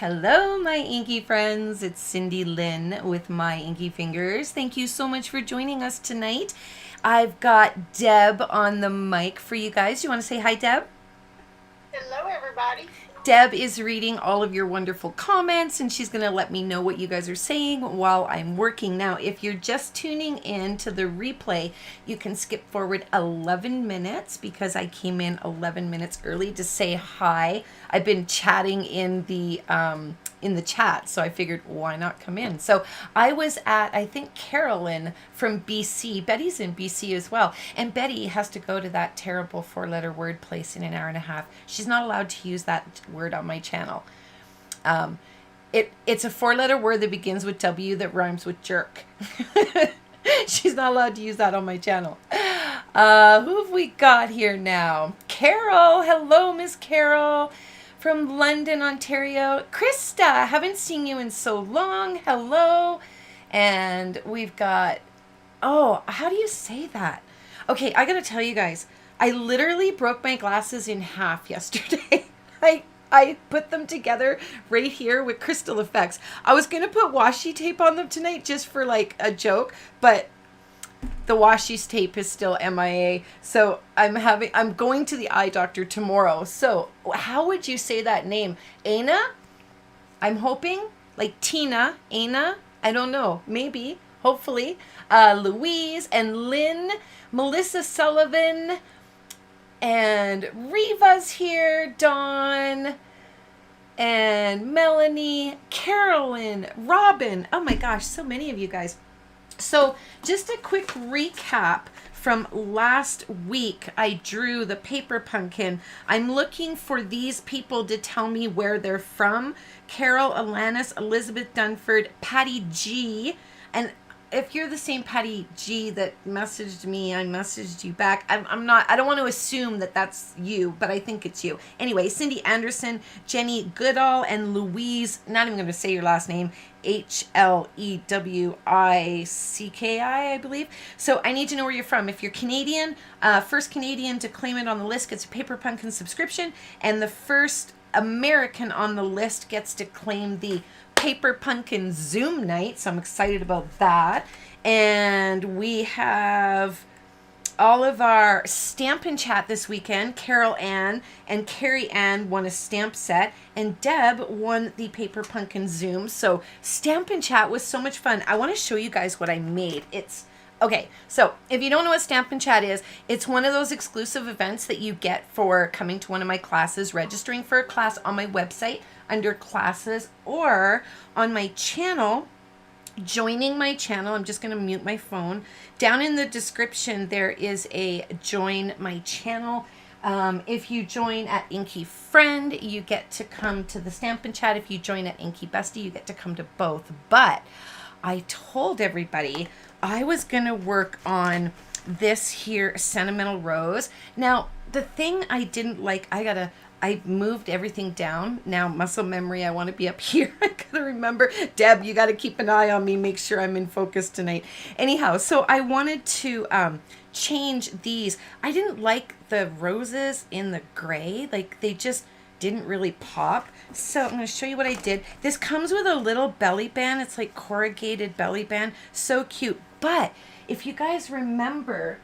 Hello, my inky friends. It's Cindy Lynn with My Inky Fingers. Thank you so much for joining us tonight. I've got Deb on the mic for you guys. You want to say hi, Deb? Hello, everybody. Deb is reading all of your wonderful comments and she's going to let me know what you guys are saying while I'm working. Now, if you're just tuning in to the replay, you can skip forward 11 minutes because I came in 11 minutes early to say hi. I've been chatting in the chat, so I figured why not come in. So I was at, I think, Carolyn from BC. Betty's in BC as well, and Betty has to go to that terrible four-letter word place in an hour and a half. She's not allowed to use that word on my channel. It's a four-letter word that begins with W that rhymes with jerk. She's not allowed to use that on my channel. Who have we got here now? Carol. Hello, Miss Carol from London, Ontario. Krista, haven't seen you in so long. Hello. And we've got, oh, how do you say that? Okay, I gotta tell you guys, I literally broke my glasses in half yesterday. I put them together right here with crystal effects. I was gonna put washi tape on them tonight just for like a joke, but the washi tape is still MIA. So I'm going to the eye doctor tomorrow. So how would you say that name? Aina? I'm hoping like Tina, Aina. I don't know. Maybe, hopefully. Louise and Lynn, Melissa Sullivan, and Reva's here, Dawn, and Melanie, Carolyn, Robin. Oh my gosh, so many of you guys. So just a quick recap from last week. I drew the paper pumpkin. I'm looking for these people to tell me where they're from. Carol, Alanis, Elizabeth Dunford, Patty G. And if you're the same Patty G that messaged me, I messaged you back. I don't want to assume that that's you, but I think it's you. Anyway, Cindy Anderson, Jenny Goodall, and Louise, not even going to say your last name, Hlewicki, I believe. So I need to know where you're from. If you're Canadian, first Canadian to claim it on the list gets a Paper Pumpkin subscription, and the first American on the list gets to claim the Paper Pumpkin Zoom night, so I'm excited about that. And we have all of our Stampin' Chat this weekend. Carol Ann and Carrie Ann won a stamp set, and Deb won the Paper Pumpkin Zoom. So Stampin' Chat was so much fun. I want to show you guys what I made. Okay, so if you don't know what Stampin' Chat is, it's one of those exclusive events that you get for coming to one of my classes, registering for a class on my website under classes, or on my channel, joining my channel. I'm just going to mute my phone. Down in the description, there is a join my channel. If you join at Inky Friend, you get to come to the Stampin' Chat. If you join at Inky Bestie, you get to come to both. But I told everybody I was going to work on this here sentimental rose. Now, the thing I didn't like, I moved everything down. Now, muscle memory, I want to be up here. I gotta remember. Deb, you got to keep an eye on me. Make sure I'm in focus tonight. Anyhow, so I wanted to change these. I didn't like the roses in the gray. Like, they just didn't really pop. So I'm going to show you what I did. This comes with a little belly band. It's like corrugated belly band. So cute. But if you guys remember,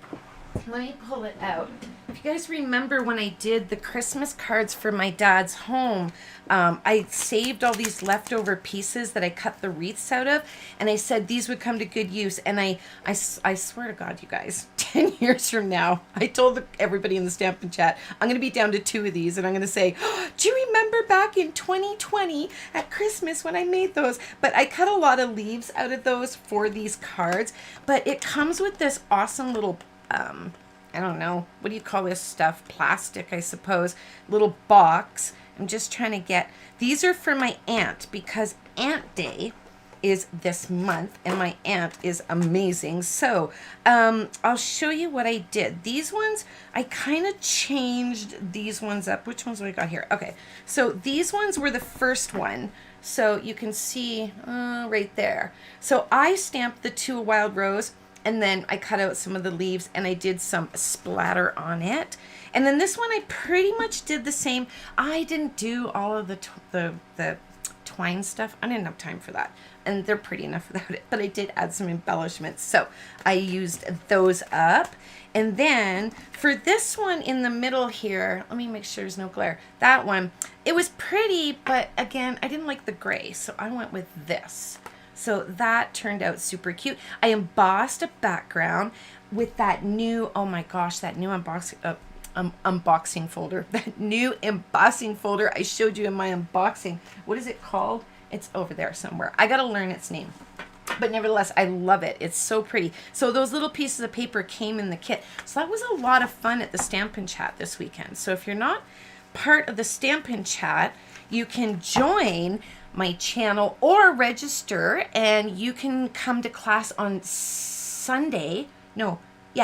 let me pull it out. If you guys remember when I did the Christmas cards for my dad's home, I saved all these leftover pieces that I cut the wreaths out of, and I said these would come to good use. And I swear to God, you guys, 10 years from now, I told everybody in the Stampin' Chat, I'm going to be down to 2 of these, and I'm going to say, oh, do you remember back in 2020 at Christmas when I made those? But I cut a lot of leaves out of those for these cards, but it comes with this awesome little I don't know, what do you call this stuff? Plastic, I suppose. Little box. I'm just trying to get, these are for my aunt because Aunt Day is this month and my aunt is amazing. So I'll show you what I did. These ones, I kind of changed these ones up. Which ones do I got here? Okay, so these ones were the first one. So you can see right there. So I stamped the 2 Wild Rose, and then I cut out some of the leaves and I did some splatter on it. And then this one I pretty much did the same. I didn't do all of the twine stuff. I didn't have time for that. And they're pretty enough without it. But I did add some embellishments. So I used those up. And then for this one in the middle here, let me make sure there's no glare. That one, it was pretty, but again, I didn't like the gray. So I went with this. So that turned out super cute. I embossed a background with that new, oh my gosh, that new unboxing folder. That new embossing folder I showed you in my unboxing. What is it called? It's over there somewhere. I got to learn its name. But nevertheless, I love it. It's so pretty. So those little pieces of paper came in the kit. So that was a lot of fun at the Stampin' Chat this weekend. So if you're not part of the Stampin' Chat, you can join my channel or register, and you can come to class on Sunday.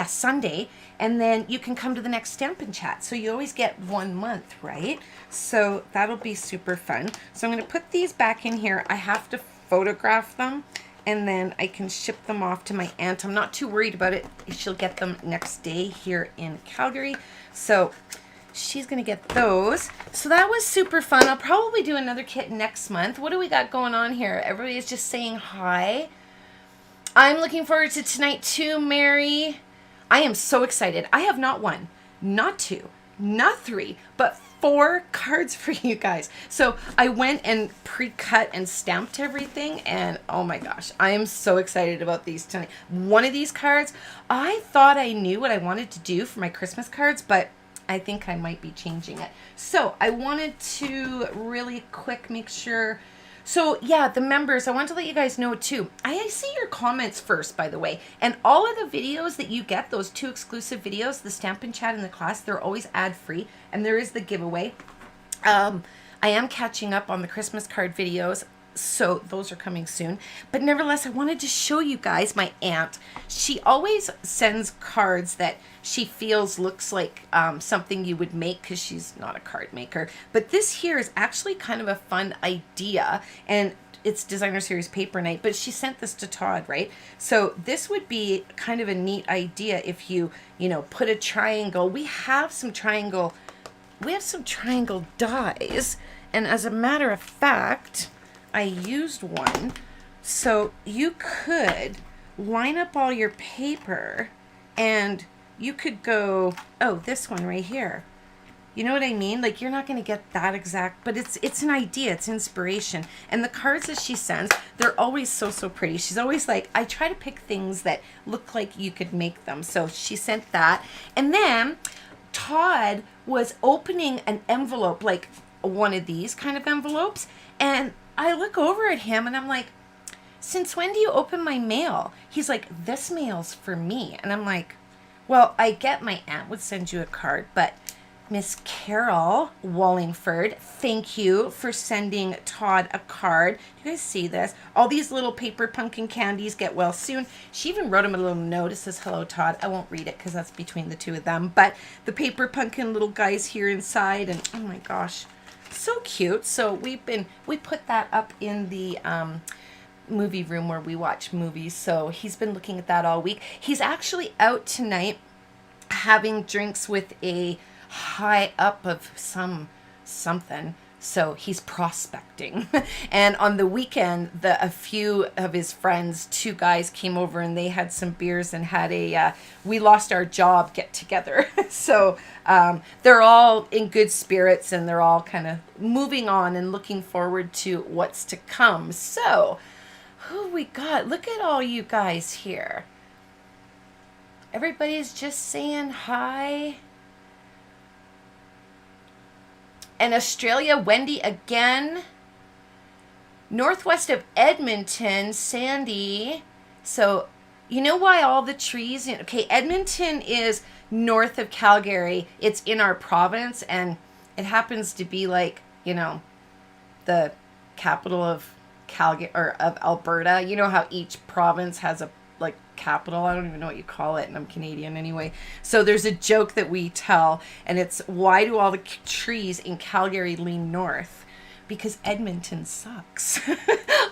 Sunday. And then you can come to the next Stampin' Chat. So you always get 1 month, right? So that'll be super fun. So I'm going to put these back in here. I have to photograph them, and then I can ship them off to my aunt. I'm not too worried about it. She'll get them next day here in Calgary. So she's going to get those. So that was super fun. I'll probably do another kit next month. What do we got going on here? Everybody's just saying hi. I'm looking forward to tonight too, Mary. I am so excited. I have not one, not two, not three, but 4 cards for you guys. So I went and pre-cut and stamped everything, and oh my gosh, I am so excited about these tonight. One of these cards, I thought I knew what I wanted to do for my Christmas cards, but I think I might be changing it. So I wanted to really quick make sure. So yeah, the members, I want to let you guys know too. I see your comments first, by the way. And all of the videos that you get, those 2 exclusive videos, the Stampin' Chat and the class, they're always ad-free. And there is the giveaway. I am catching up on the Christmas card videos, so those are coming soon. But nevertheless, I wanted to show you guys my aunt. She always sends cards that she feels looks like something you would make, because she's not a card maker. But this here is actually kind of a fun idea, and it's Designer Series Paper Night, but she sent this to Todd, right? So this would be kind of a neat idea if you put a triangle. We have some triangle dies, and as a matter of fact, I used one. So you could line up all your paper, and you could go, oh, this one right here. You know what I mean? Like, you're not going to get that exact, but it's an idea. It's inspiration. And the cards that she sends, they're always so pretty. She's always like, I try to pick things that look like you could make them. So she sent that. And then Todd was opening an envelope, like one of these kind of envelopes. And I look over at him and I'm like, since when do you open my mail? He's like, this mail's for me. And I'm like, well, I get my aunt would send you a card, but Miss Carol Wallingford, thank you for sending Todd a card. You guys see this? All these little paper pumpkin candies, get well soon. She even wrote him a little note. It says, hello, Todd. I won't read it because that's between the 2 of them. But the paper pumpkin little guys here inside, and oh my gosh, so cute. So we put that up in the movie room where we watch movies. So he's been looking at that all week. He's actually out tonight having drinks with a high up of something. So he's prospecting. And on the weekend, a few of his friends, 2 guys, came over and they had some beers and had a we lost our job get together. So they're all in good spirits, and they're all kind of moving on and looking forward to what's to come. So who we got? Look at all you guys here. Everybody's just saying hi. And Australia, Wendy again. Northwest of Edmonton, Sandy. So you know why all the trees? Okay, Edmonton is north of Calgary. It's in our province, and it happens to be like, the capital of Calgary or of Alberta. You know how each province has a capital. I don't even know what you call it, and I'm Canadian anyway. So there's a joke that we tell, and it's, why do all the trees in Calgary lean north? Because Edmonton sucks.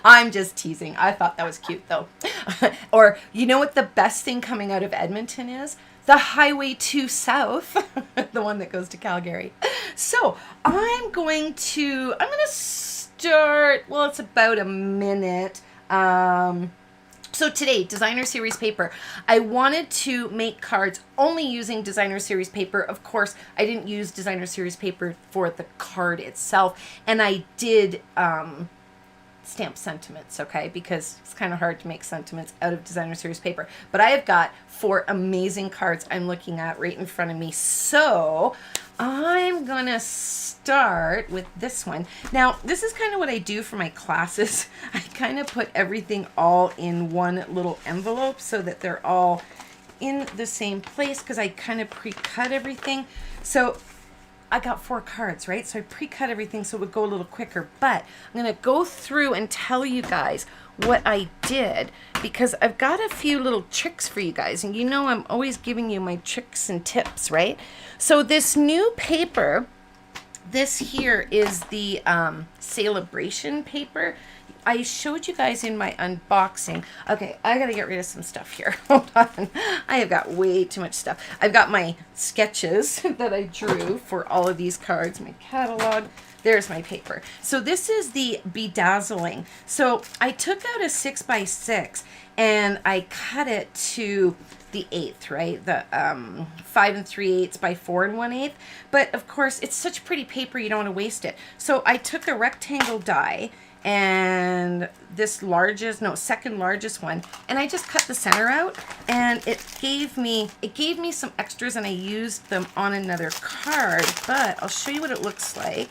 I'm just teasing. I thought that was cute though. Or you know what the best thing coming out of Edmonton is? The Highway 2 South, the one that goes to Calgary. So I'm going to start. Well, it's about a minute. So today, designer series paper. I wanted to make cards only using designer series paper. Of course, I didn't use designer series paper for the card itself, and I did stamp sentiments, okay, because it's kind of hard to make sentiments out of designer series paper. But I have got 4 amazing cards I'm looking at right in front of me, so I'm gonna start with this one. Now, this is kind of what I do for my classes. I kind of put everything all in one little envelope so that they're all in the same place, because I kind of pre-cut everything. So I got 4 cards, right? So I pre-cut everything so it would go a little quicker. But I'm going to go through and tell you guys what I did, because I've got a few little tricks for you guys. And you know I'm always giving you my tricks and tips, right? So this new paper, this here is the celebration paper. I showed you guys in my unboxing. Okay, I gotta get rid of some stuff here. Hold on. I have got way too much stuff. I've got my sketches that I drew for all of these cards, my catalog. There's my paper. So this is the bedazzling. So I took out a 6x6 and I cut it to the 1/8, right? The 5 3/8 by 4 1/8. But of course, it's such pretty paper, you don't want to waste it. So I took a rectangle die and this second largest one, and I just cut the center out, and it gave me some extras, and I used them on another card, but I'll show you what it looks like.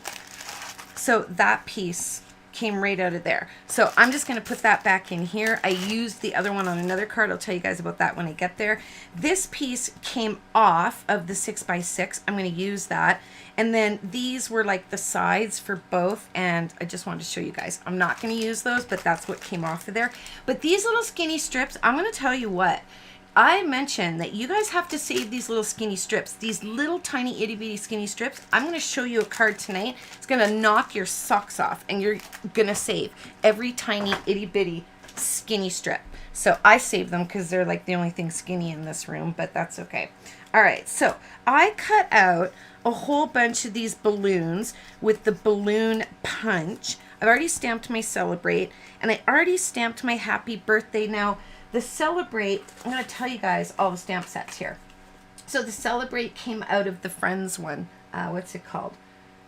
So that piece came right out of there. So I'm just going to put that back in here. I used the other one on another card. I'll tell you guys about that when I get there. This piece came off of the 6x6. I'm going to use that. And then these were like the sides for both, and I just wanted to show you guys. I'm not going to use those, but that's what came off of there. But these little skinny strips, I'm going to tell you what. I mentioned that you guys have to save these little skinny strips, these little tiny itty bitty skinny strips. I'm going to show you a card tonight. It's going to knock your socks off, and you're going to save every tiny itty bitty skinny strip. So I save them because they're like the only thing skinny in this room, but that's okay. All right, so I cut out a whole bunch of these balloons with the balloon punch. I've already stamped my celebrate, and I already stamped my happy birthday. Now, the celebrate, I'm going to tell you guys all the stamp sets here. So the celebrate came out of the Friends one. What's it called?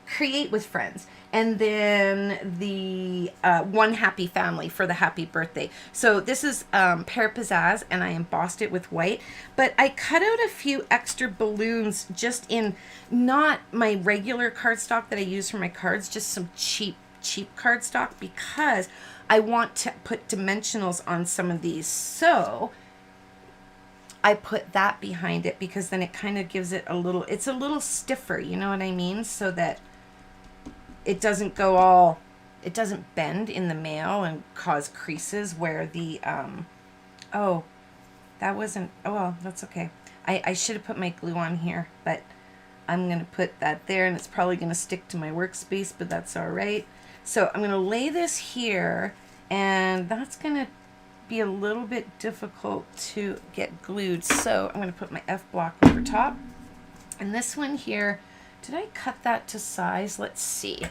Create with Friends. And then the One Happy Family for the happy birthday. So this is Pear Pizzazz, and I embossed it with white. But I cut out a few extra balloons just in not my regular cardstock that I use for my cards, just some cheap cardstock, because I want to put dimensionals on some of these. So I put that behind it because then it kind of gives it it's a little stiffer, you know what I mean? So that it doesn't it doesn't bend in the mail and cause creases where the, oh, well, that's okay. I should have put my glue on here, but I'm going to put that there, and it's probably going to stick to my workspace, but that's all right. So I'm going to lay this here, and that's going to be a little bit difficult to get glued. So I'm going to put my F block over top. And this one here, did I cut that to size? Let's see.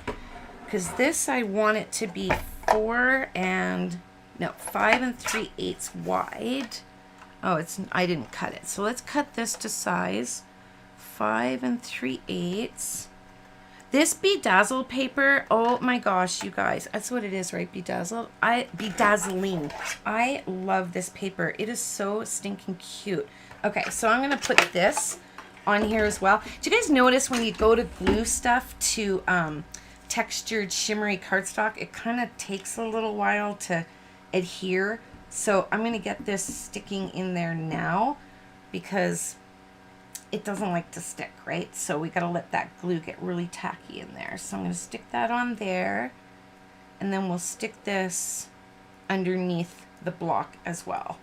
Because this, I want it to be 5 3/8 wide. Oh, I didn't cut it. So let's cut this to size 5 3/8. This bedazzled paper, oh my gosh, you guys, that's what it is, right? Bedazzled. Bedazzling. I love this paper. It is so stinking cute. Okay, so I'm gonna put this on here as well. Do you guys notice when you go to glue stuff to textured shimmery cardstock, it kind of takes a little while to adhere? So I'm gonna get this sticking in there now because it doesn't like to stick, right? So we gotta let that glue get really tacky in there. So I'm gonna stick that on there, and then we'll stick this underneath the block as well.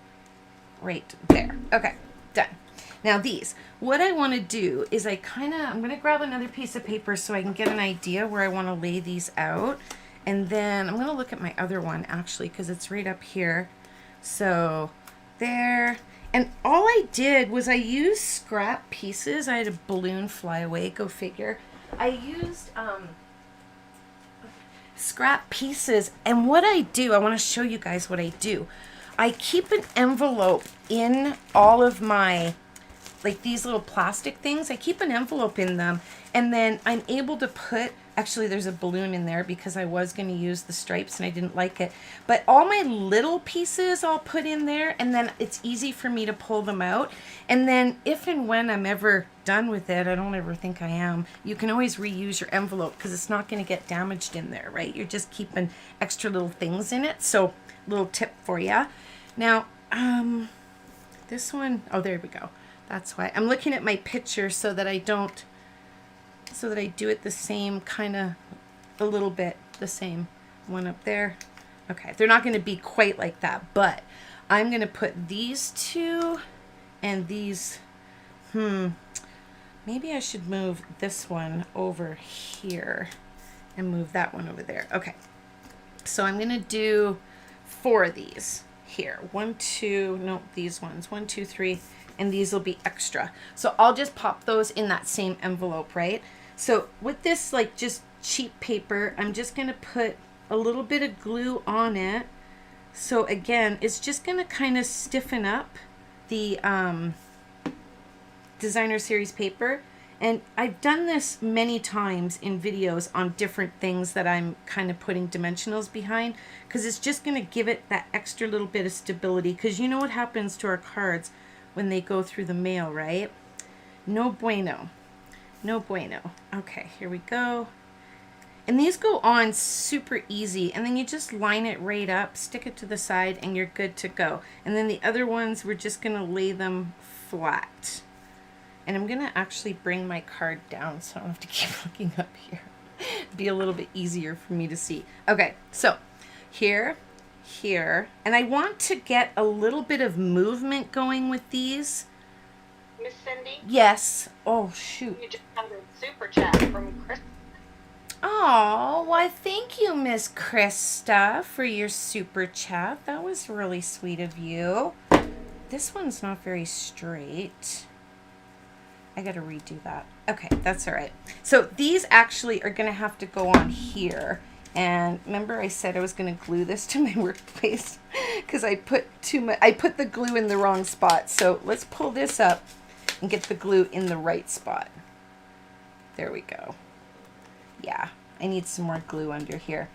Right there. Okay, done. Now these, what I wanna do is I'm gonna grab another piece of paper so I can get an idea where I wanna lay these out. And then I'm gonna look at my other one actually, because it's right up here. So there. And all I did was I used scrap pieces. I had a balloon fly away, go figure. I used scrap pieces. And what I do, I want to show you guys what I do. I keep an envelope in all of my, like these little plastic things. I keep an envelope in them, and then I'm able to put, actually there's a balloon in there because I was going to use the stripes and I didn't like it. But all my little pieces I'll put in there, and then it's easy for me to pull them out. And then if and when I'm ever done with it, I don't ever think I am, you can always reuse your envelope because it's not going to get damaged in there, right? You're just keeping extra little things in it. So little tip for you. Now, this one, oh, there we go. That's why I'm looking at my picture so that I don't, so that I do it the same kind of, a little bit the same. One up there. Okay, they're not going to be quite like that, but I'm going to put these two and these, maybe I should move this one over here and move that one over there. Okay, so I'm going to do 4 of these here. 1, 2, no, these ones. 1, 2, 3. And these will be extra. So I'll just pop those in that same envelope, right? So with this like just cheap paper, I'm just going to put a little bit of glue on it. So again, it's just going to kind of stiffen up the designer series paper. And I've done this many times in videos on different things that I'm kind of putting dimensionals behind, because it's just going to give it that extra little bit of stability, because you know what happens to our cards when they go through the mail, right? No bueno. No bueno. Okay, here we go. And these go on super easy, and then you just line it right up, stick it to the side, and you're good to go. And then the other ones, we're just going to lay them flat. And I'm going to actually bring my card down so I don't have to keep looking up here. It'd be a little bit easier for me to see. Okay, so here, here, and I want to get a little bit of movement going with these. Miss Cindy? Yes. Oh, shoot. You just got a super chat from Chris. Oh, why thank you, Miss Krista, for your super chat. That was really sweet of you. This one's not very straight. I gotta redo that. Okay, that's all right. So these actually are gonna have to go on here. And remember I said I was gonna glue this to my workplace because I put the glue in the wrong spot. So let's pull this up and get the glue in the right spot. There we go. Yeah, I need some more glue under here.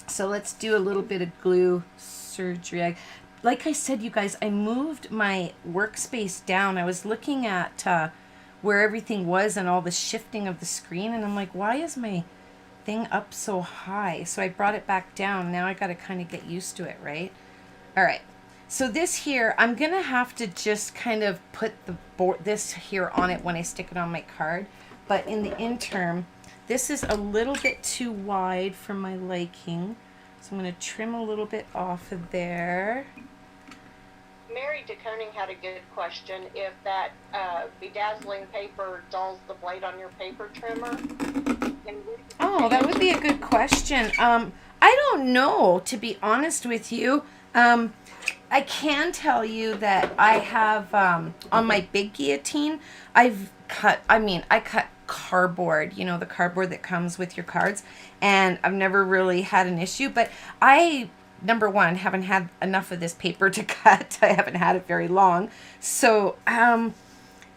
So let's do a little bit of glue surgery. Like I said, you guys, I moved my workspace down. I was looking at where everything was and all the shifting of the screen, and I'm like, why is my thing up so high? So I brought it back down. Now I got to kind of get used to it, right? All right. So this here, I'm going to have to just kind of put this here on it when I stick it on my card. But in the interim, this is a little bit too wide for my liking. So I'm going to trim a little bit off of there. Mary DeConing had a good question. If that bedazzling paper dulls the blade on your paper trimmer? Oh, that would be a good question. I don't know, to be honest with you. I can tell you that I have, on my big guillotine, I cut cardboard, you know, the cardboard that comes with your cards, and I've never really had an issue, but number one, haven't had enough of this paper to cut. I haven't had it very long. So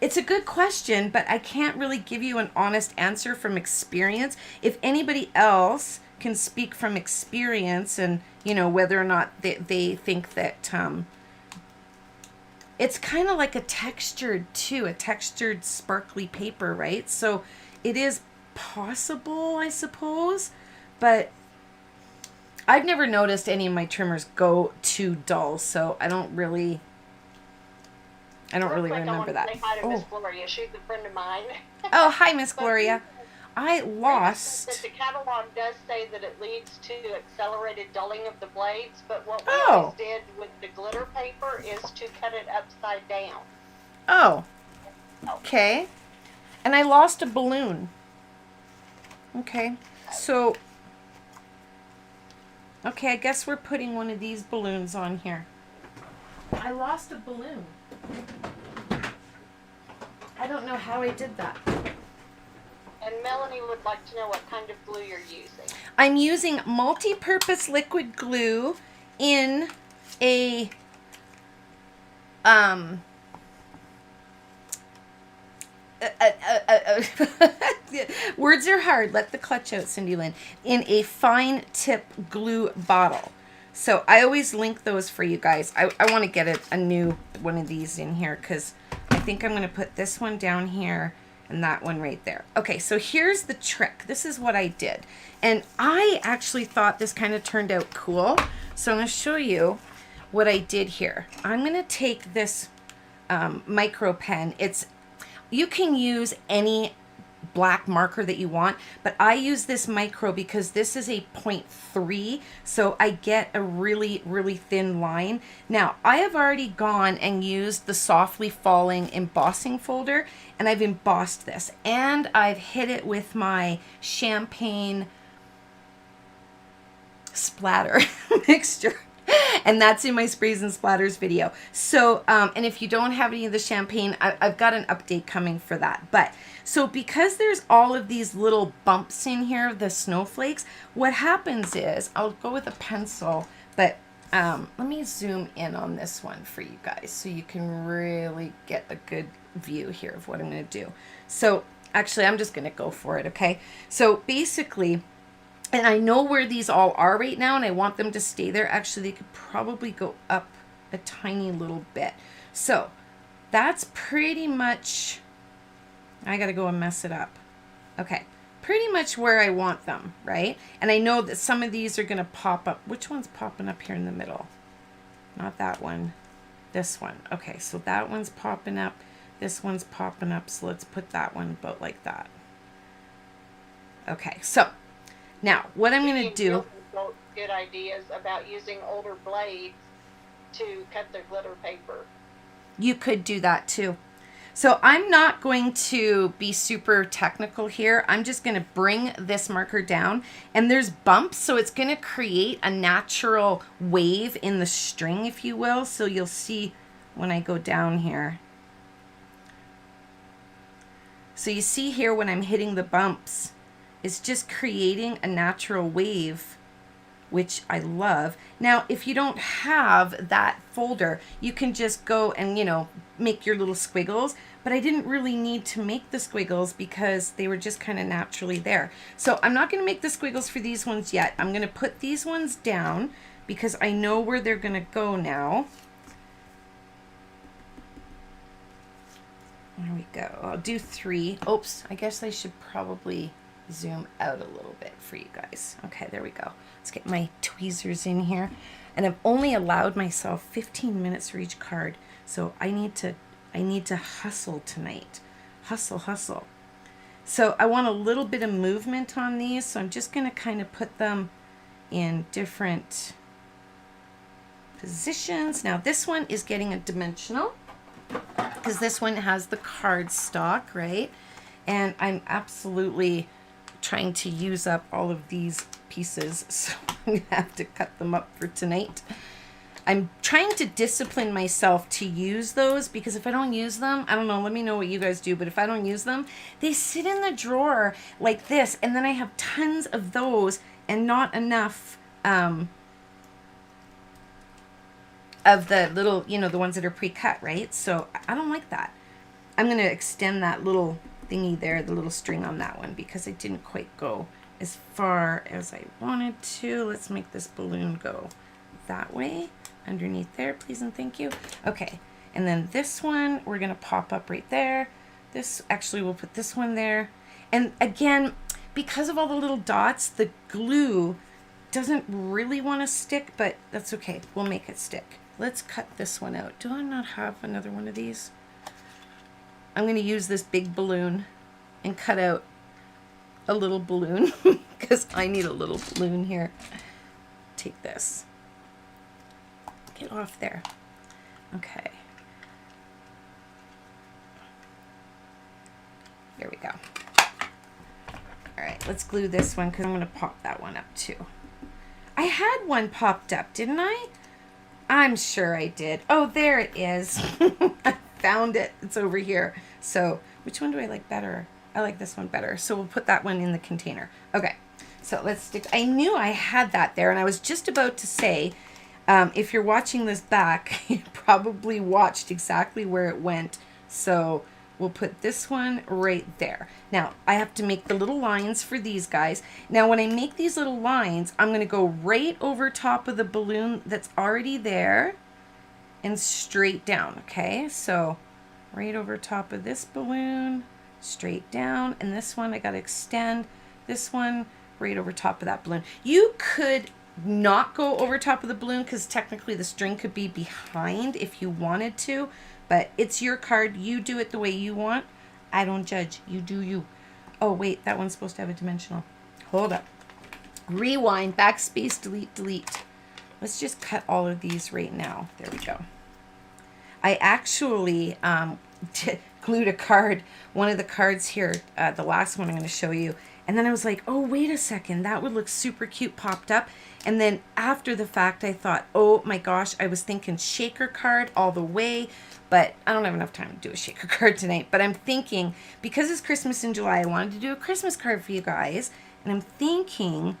it's a good question, but I can't really give you an honest answer from experience. If anybody else can speak from experience and, you know, whether or not they think that it's kind of like a textured sparkly paper, right? So it is possible, I suppose, but I've never noticed any of my trimmers go too dull, so I don't really remember that. Say hi to Miss Gloria. She's a friend of mine. Oh, hi, Miss Gloria. I lost. The catalog does say that it leads to accelerated dulling of the blades, but what we always did with the glitter paper is to cut it upside down. Oh, okay. And I lost a balloon. Okay, so... Okay, I guess we're putting one of these balloons on here. I lost a balloon. I don't know how I did that. And Melanie would like to know what kind of glue you're using. I'm using multi-purpose liquid glue in a words are hard. Let the clutch out, Cindy Lynn. In a fine tip glue bottle. So I always link those for you guys. I want to get a new one of these in here because I think I'm going to put this one down here and that one right there. Okay, so here's the trick. This is what I did. And I actually thought this kind of turned out cool. So I'm going to show you what I did here. I'm going to take this micro pen. You can use any black marker that you want, but I use this micro because this is a 0.3, so I get a really, really thin line. Now, I have already gone and used the softly falling embossing folder, and I've embossed this, and I've hit it with my champagne splatter mixture. And that's in my sprays and splatters video. So, and if you don't have any of the champagne, I've got an update coming for that. But, so because there's all of these little bumps in here, the snowflakes, what happens is, I'll go with a pencil, but let me zoom in on this one for you guys so you can really get a good view here of what I'm going to do. So, actually, I'm just going to go for it, okay? So, basically, and I know where these all are right now, and I want them to stay there. Actually, they could probably go up a tiny little bit. So that's pretty much, I got to go and mess it up. Okay, pretty much where I want them, right? And I know that some of these are going to pop up. Which one's popping up here in the middle? Not that one. This one. Okay, so that one's popping up. This one's popping up. So let's put that one about like that. Okay, so now, what I'm going to do... Good ideas about using older blades to cut their glitter paper. You could do that too. So I'm not going to be super technical here. I'm just going to bring this marker down, and there's bumps, so it's going to create a natural wave in the string, if you will. So you'll see when I go down here. So you see here when I'm hitting the bumps, it's just creating a natural wave, which I love. Now, if you don't have that folder, you can just go and, make your little squiggles. But I didn't really need to make the squiggles because they were just kind of naturally there. So I'm not going to make the squiggles for these ones yet. I'm going to put these ones down because I know where they're going to go now. There we go. I'll do 3. Oops, I guess I should probably zoom out a little bit for you guys. Okay, there we go. Let's get my tweezers in here. And I've only allowed myself 15 minutes for each card. So I need to hustle tonight. Hustle. So I want a little bit of movement on these. So I'm just going to kind of put them in different positions. Now this one is getting a dimensional because this one has the card stock, right? And I'm absolutely trying to use up all of these pieces, so I'm going to have to cut them up for tonight. I'm trying to discipline myself to use those because if I don't use them, I don't know, let me know what you guys do, but if I don't use them, they sit in the drawer like this, and then I have tons of those and not enough of the little, the ones that are pre-cut, right? So I don't like that. I'm going to extend that little thingy there, the little string on that one, because I didn't quite go as far as I wanted to. Let's make this balloon go that way, underneath there, please and thank you. Okay, and then this one, we're gonna pop up right there. This, actually, we'll put this one there. And again, because of all the little dots, the glue doesn't really want to stick, but that's okay. We'll make it stick. Let's cut this one out. Do I not have another one of these? I'm going to use this big balloon and cut out a little balloon because I need a little balloon here. Take this. Get off there. Okay. There we go. All right, let's glue this one because I'm going to pop that one up too. I had one popped up, didn't I? I'm sure I did. Oh, there it is. I found it. It's over here. So, which one do I like better? I like this one better. So we'll put that one in the container. Okay, so let's stick. I knew I had that there, and I was just about to say, if you're watching this back, you probably watched exactly where it went. So we'll put this one right there. Now, I have to make the little lines for these guys. Now, when I make these little lines, I'm going to go right over top of the balloon that's already there and straight down, okay? So right over top of this balloon, straight down, and this one I got to extend. This one right over top of that balloon. You could not go over top of the balloon because technically the string could be behind if you wanted to, but it's your card. You do it the way you want. I don't judge. You do you. Oh, wait, that one's supposed to have a dimensional. Hold up. Rewind, backspace, delete, delete. Let's just cut all of these right now. There we go. I actually glued a card, one of the cards here, the last one I'm going to show you. And then I was like, oh, wait a second, that would look super cute popped up. And then after the fact, I thought, oh my gosh, I was thinking shaker card all the way. But I don't have enough time to do a shaker card tonight. But I'm thinking, because it's Christmas in July, I wanted to do a Christmas card for you guys. And I'm thinking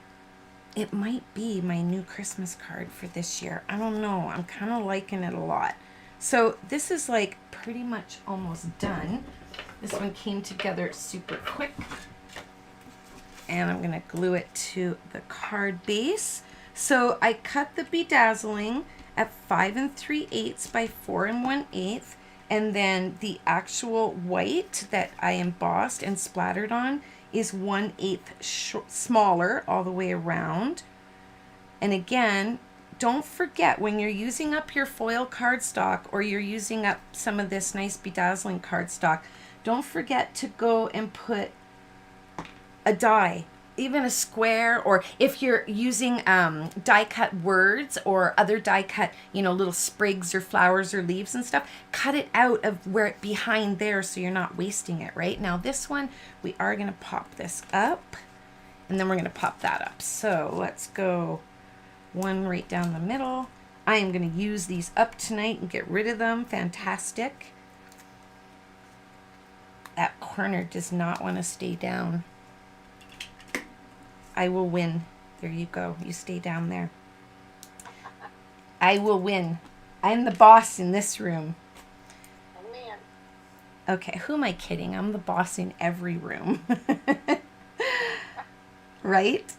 it might be my new Christmas card for this year. I don't know. I'm kind of liking it a lot. So this is like pretty much almost done. This one came together super quick. And I'm going to glue it to the card base. So I cut the bedazzling at 5 3/8 by 4 1/8. And then the actual white that I embossed and splattered on is 1/8 smaller all the way around. And again, don't forget when you're using up your foil cardstock or you're using up some of this nice bedazzling cardstock, don't forget to go and put a die, even a square, or if you're using die cut words or other die cut, you know, little sprigs or flowers or leaves and stuff, cut it out of where it behind there so you're not wasting it. Right now, this one, we are going to pop this up and then we're going to pop that up. So let's go one right down the middle. I am going to use these up tonight and get rid of them. Fantastic. That corner does not want to stay down. I will win. There you go. You stay down there. I will win. I'm the boss in this room. Oh, man. Okay, who am I kidding? I'm the boss in every room. Right?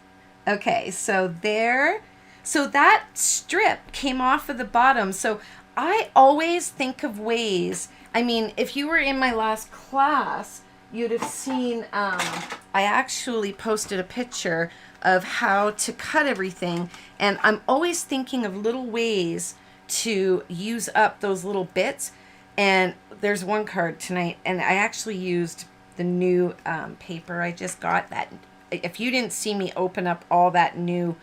Okay, so there. So that strip came off of the bottom. So I always think of ways. I mean, if you were in my last class, you'd have seen, I actually posted a picture of how to cut everything. And I'm always thinking of little ways to use up those little bits. And there's one card tonight, and I actually used the new paper I just got. That if you didn't see me open up all that new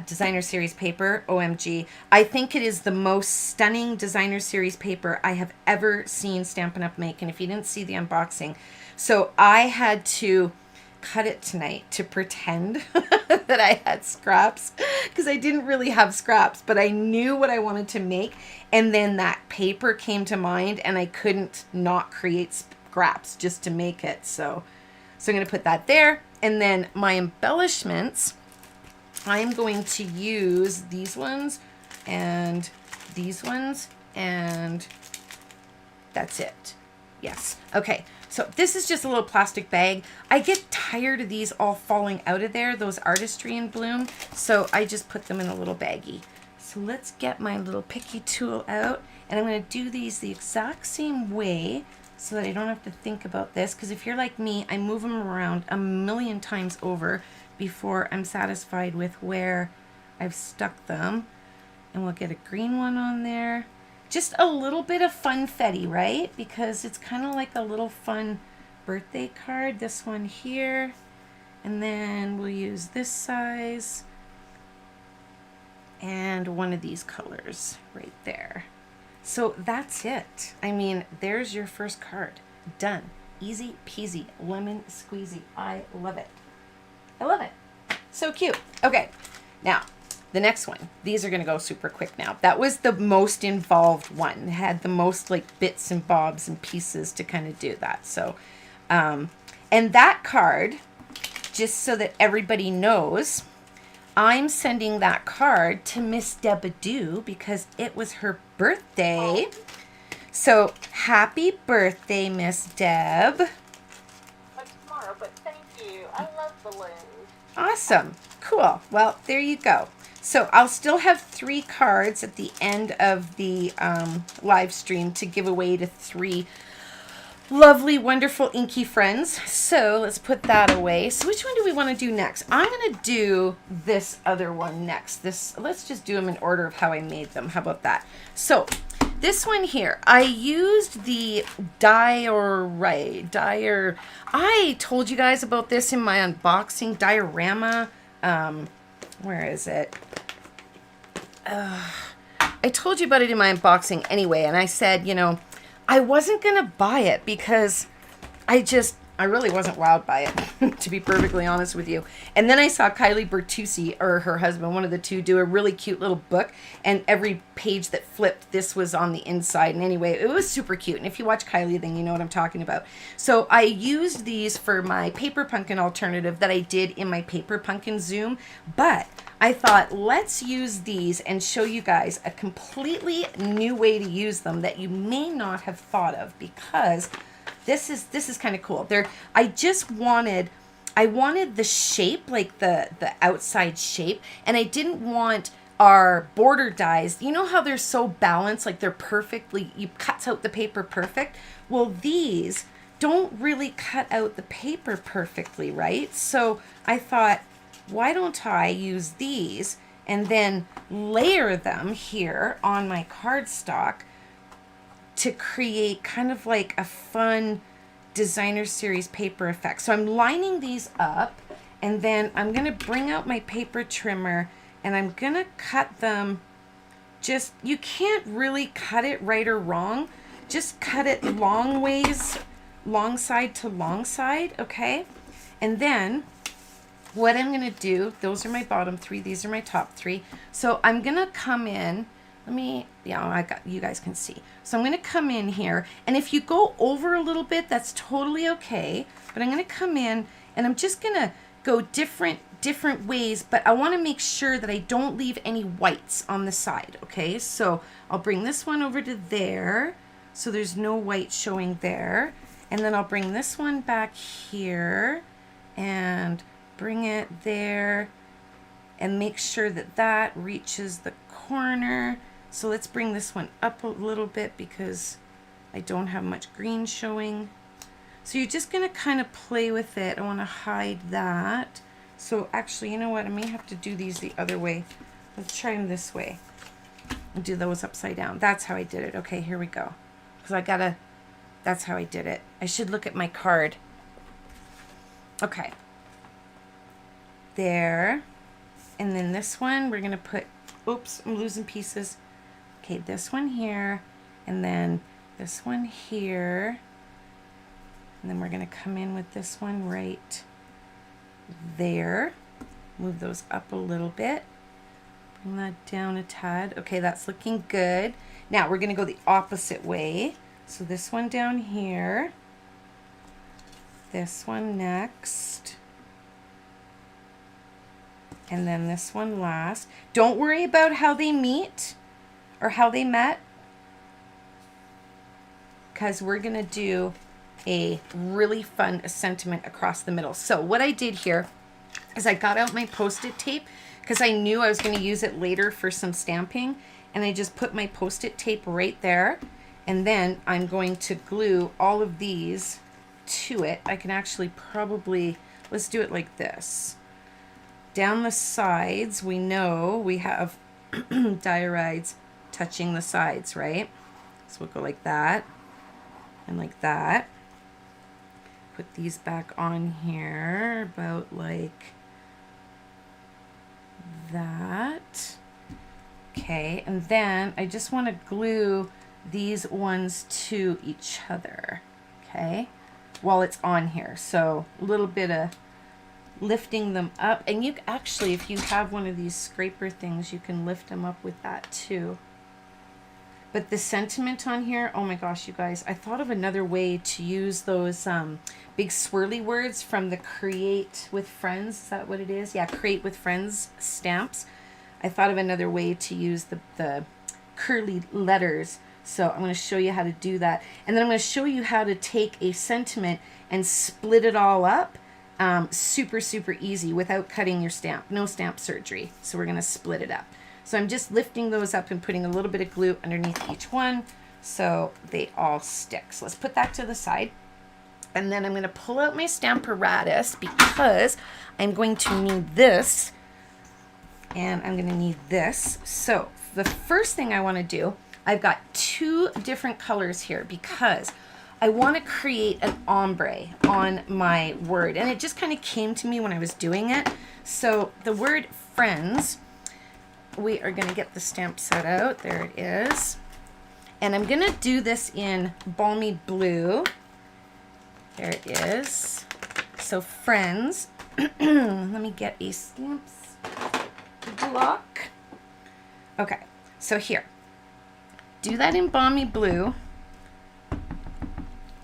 designer series paper, OMG, I think it is the most stunning designer series paper I have ever seen Stampin' Up make. And if you didn't see the unboxing, so I had to cut it tonight to pretend that I had scraps, because I didn't really have scraps, but I knew what I wanted to make, and then that paper came to mind and I couldn't not create scraps just to make it. So I'm going to put that there. And then my embellishments, I'm going to use these ones and these ones, and that's it. Yes. Okay. So this is just a little plastic bag. I get tired of these all falling out of there, those Artistry in Bloom. So I just put them in a little baggie. So let's get my little picky tool out, and I'm going to do these the exact same way so that I don't have to think about this. Because if you're like me, I move them around a million times over before I'm satisfied with where I've stuck them. And we'll get a green one on there. Just a little bit of funfetti, right? Because it's kind of like a little fun birthday card. This one here. And then we'll use this size. And one of these colors right there. So that's it. I mean, there's your first card. Done. Easy peasy. Lemon squeezy. I love it. I love it. So cute. Okay. Now, the next one. These are going to go super quick now. That was the most involved one. It had the most like bits and bobs and pieces to kind of do that. So, and And that card, just so that everybody knows, I'm sending that card to Miss Debadoo because it was her birthday. Oh. So happy birthday, Miss Deb. But tomorrow, but thank you. I love balloons. Awesome. Cool. Well, there you go. So I'll still have 3 cards at the end of the live stream to give away to 3 lovely, wonderful, inky friends. So let's put that away. So which one do we want to do next? I'm going to do this other one next. Let's just do them in order of how I made them. How about that? So this one here, I used the I told you guys about this in my unboxing, Diorama. Where is it? I told you about it in my unboxing anyway, and I said, you know, I wasn't going to buy it because I really wasn't wowed by it, to be perfectly honest with you. And then I saw Kylie Bertucci, or her husband, one of the two, do a really cute little book, and every page that flipped, this was on the inside. And anyway, it was super cute. And if you watch Kylie, then you know what I'm talking about. So I used these for my Paper Pumpkin alternative that I did in my Paper Pumpkin Zoom, but I thought, let's use these and show you guys a completely new way to use them that you may not have thought of, because this is kind of cool. I wanted the shape, like the outside shape, and I didn't want our border dies. You know how they're so balanced, like they're perfectly, you cut out the paper perfect? Well, these don't really cut out the paper perfectly, right? So I thought, why don't I use these and then layer them here on my cardstock to create kind of like a fun designer series paper effect. So I'm lining these up, and then I'm going to bring out my paper trimmer, and I'm going to cut them. Just, you can't really cut it right or wrong. Just cut it long ways, long side to long side, okay? And then what I'm going to do, those are my bottom 3, these are my top 3. So I'm going to come in, you guys can see. So I'm going to come in here, and if you go over a little bit, that's totally okay. But I'm going to come in, and I'm just going to go different ways, but I want to make sure that I don't leave any whites on the side, okay? So I'll bring this one over to there, so there's no white showing there. And then I'll bring this one back here, and bring it there, and make sure that that reaches the corner. So let's bring this one up a little bit because I don't have much green showing. So you're just going to kind of play with it. I want to hide that. So actually, you know what? I may have to do these the other way. Let's try them this way and do those upside down. That's how I did it. Okay, here we go. Because that's how I did it. I should look at my card. Okay. There. And then this one, we're going to put, oops, I'm losing pieces. Okay, this one here, and then this one here. And then we're going to come in with this one right there. Move those up a little bit. Bring that down a tad. Okay, that's looking good. Now we're going to go the opposite way. So this one down here. This one next. And then this one last. Don't worry about how they meet or how they met, because we're going to do a really fun sentiment across the middle. So what I did here is I got out my Post-it tape because I knew I was going to use it later for some stamping, and I just put my Post-it tape right there, and then I'm going to glue all of these to it. I can actually probably, let's do it like this. Down the sides, we know we have diorides touching the sides, right? So we'll go like that and like that. Put these back on here about like that. Okay, and then I just want to glue these ones to each other, okay, while it's on here. So a little bit of lifting them up, and you actually, if you have one of these scraper things, you can lift them up with that too. But the sentiment on here, oh my gosh, you guys, I thought of another way to use those big swirly words from the Create with Friends. Is that what it is? Yeah, Create with Friends stamps. I thought of another way to use the curly letters. So I'm going to show you how to do that. And then I'm going to show you how to take a sentiment and split it all up. Super, super easy without cutting your stamp. No stamp surgery. So we're going to split it up. So I'm just lifting those up and putting a little bit of glue underneath each one so they all stick. So let's put that to the side. And then I'm going to pull out my Stamparatus because I'm going to need this and I'm going to need this. So the first thing I want to do, I've got two different colors here because I want to create an ombre on my word. And it just kind of came to me when I was doing it. So the word friends, we are going to get the stamp set out. There it is. And I'm going to do this in balmy blue. There it is. So friends, let me get a stamps block. Okay, so here. Do that in balmy blue.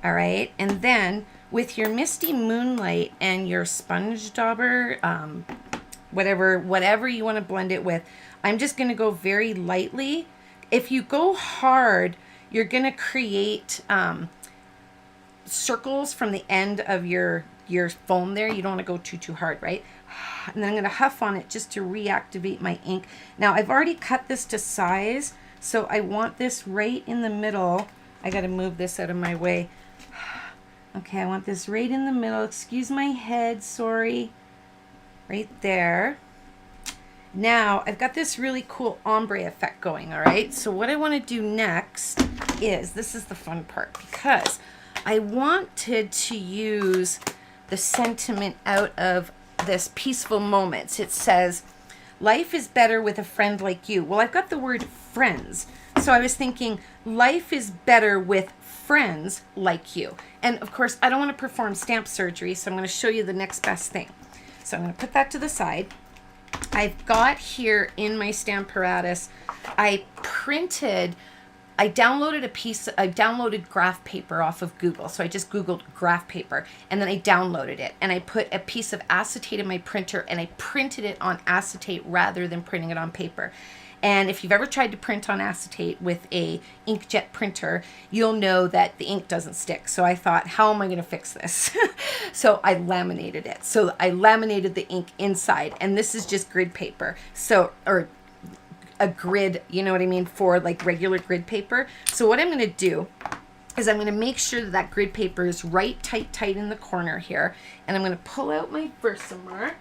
All right, and then with your Misty Moonlight and your sponge dauber, whatever you want to blend it with, I'm just going to go very lightly. If you go hard, you're going to create circles from the end of your foam there. You don't want to go too hard, right? And then I'm going to huff on it just to reactivate my ink. Now, I've already cut this to size, so I want this right in the middle. I got to move this out of my way. Okay, I want this right in the middle. Excuse my head, sorry. Right there. Now, I've got this really cool ombre effect going, all right? So what I want to do next is, this is the fun part, because I wanted to use the sentiment out of this Peaceful Moments. It says, life is better with a friend like you. Well, I've got the word friends. So I was thinking, life is better with friends like you. And of course, I don't want to perform stamp surgery, so I'm going to show you the next best thing. So I'm going to put that to the side. I've got here in my Stamparatus, I downloaded graph paper off of Google. So I just Googled graph paper and then I downloaded it and I put a piece of acetate in my printer and I printed it on acetate rather than printing it on paper. And if you've ever tried to print on acetate with a inkjet printer, you'll know that the ink doesn't stick. So I thought, how am I going to fix this? So I laminated it. So I laminated the ink inside, and this is just grid paper. So, or a grid, you know what I mean, for like regular grid paper. So what I'm going to do is I'm going to make sure that that grid paper is right tight in the corner here. And I'm going to pull out my Versamark.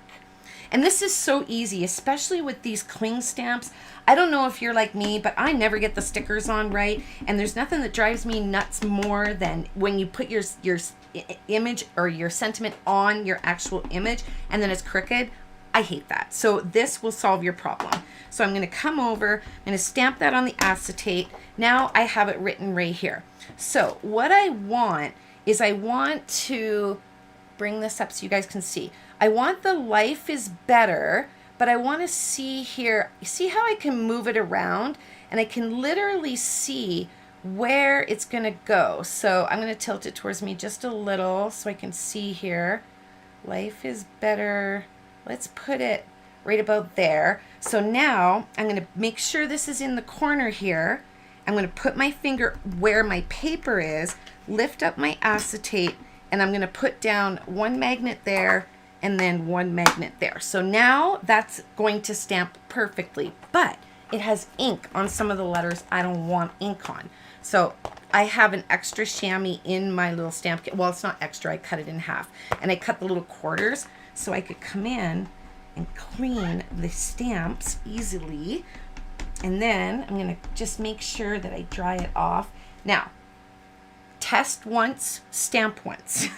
And this is so easy, especially with these cling stamps. I don't know if you're like me, but I never get the stickers on right. And there's nothing that drives me nuts more than when you put your image or your sentiment on your actual image and then it's crooked. I hate that. So this will solve your problem. So I'm going to come over, I'm going to stamp that on the acetate. Now I have it written right here. So what I want is I want to bring this up so you guys can see. I want the life is better, but I want to see here, see how I can move it around and I can literally see where it's going to go. So I'm going to tilt it towards me just a little so I can see here. Life is better. Let's put it right about there. So now I'm going to make sure this is in the corner here. I'm going to put my finger where my paper is, lift up my acetate, and I'm going to put down one magnet there and then one magnet there. So now that's going to stamp perfectly, but it has ink on some of the letters I don't want ink on. So I have an extra chamois in my little stamp kit. Well, it's not extra, I cut it in half. And I cut the little quarters so I could come in and clean the stamps easily. And then I'm gonna just make sure that I dry it off. Now, test once, stamp once.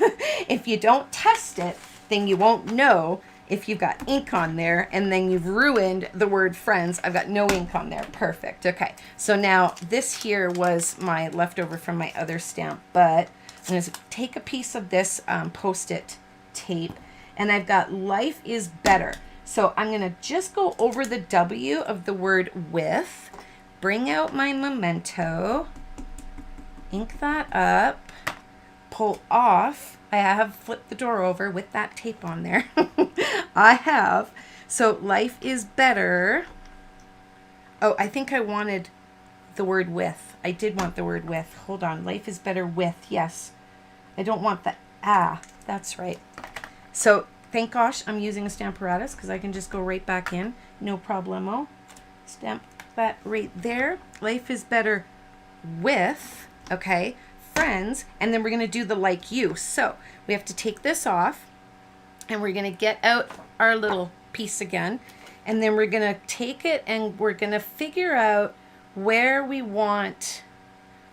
If you don't test it, then you won't know if you've got ink on there, and then you've ruined the word friends. I've got no ink on there. Perfect. Okay, so now this here was my leftover from my other stamp, but I'm going to take a piece of this Post-it tape, and I've got life is better. So I'm going to just go over the W of the word with, bring out my memento, ink that up, pull off. I have flipped the door over with that tape on there. I have. So life is better. Oh, I think I wanted the word with. I did want the word with. Hold on. Life is better with. Yes. I don't want the that's right. So thank gosh I'm using a Stamparatus because I can just go right back in. No problemo. Stamp that right there. Life is better with, okay, friends. And then we're going to do the like you. So we have to take this off and we're going to get out our little piece again. And then we're going to take it and we're going to figure out where we want.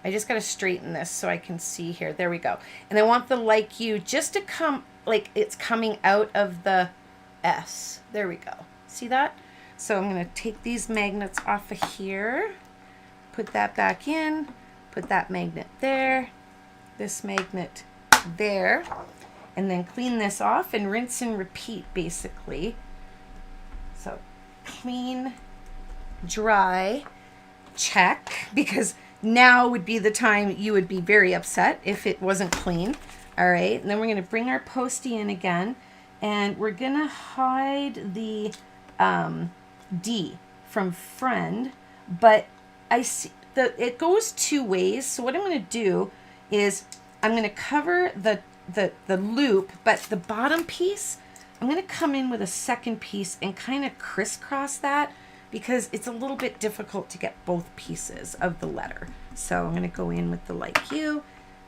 I just got to straighten this so I can see here. There we go. And I want the like you just to come like it's coming out of the S. There we go. See that? So I'm going to take these magnets off of here, put that back in, put that magnet there, this magnet there, and then clean this off and rinse and repeat basically. So clean, dry, check, because now would be the time you would be very upset if it wasn't clean. All right, and then we're going to bring our postie in again, and we're going to hide the D from friend, but I see it goes two ways. So what I'm going to do is I'm going to cover the loop, but the bottom piece, I'm going to come in with a second piece and kind of crisscross that, because it's a little bit difficult to get both pieces of the letter. So I'm going to go in with the like you,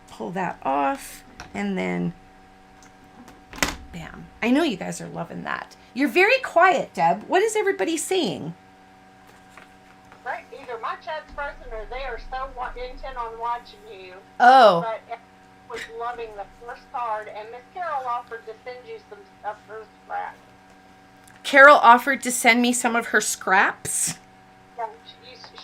pull that off, and then bam. I know you guys are loving that. You're very quiet, Deb. What is everybody saying? Right, either my chat's frozen or they are so intent on watching you. Oh. But everyone was loving the first card, and Miss Carol offered to send you some of her scraps. Carol offered to send me some of her scraps. Yeah,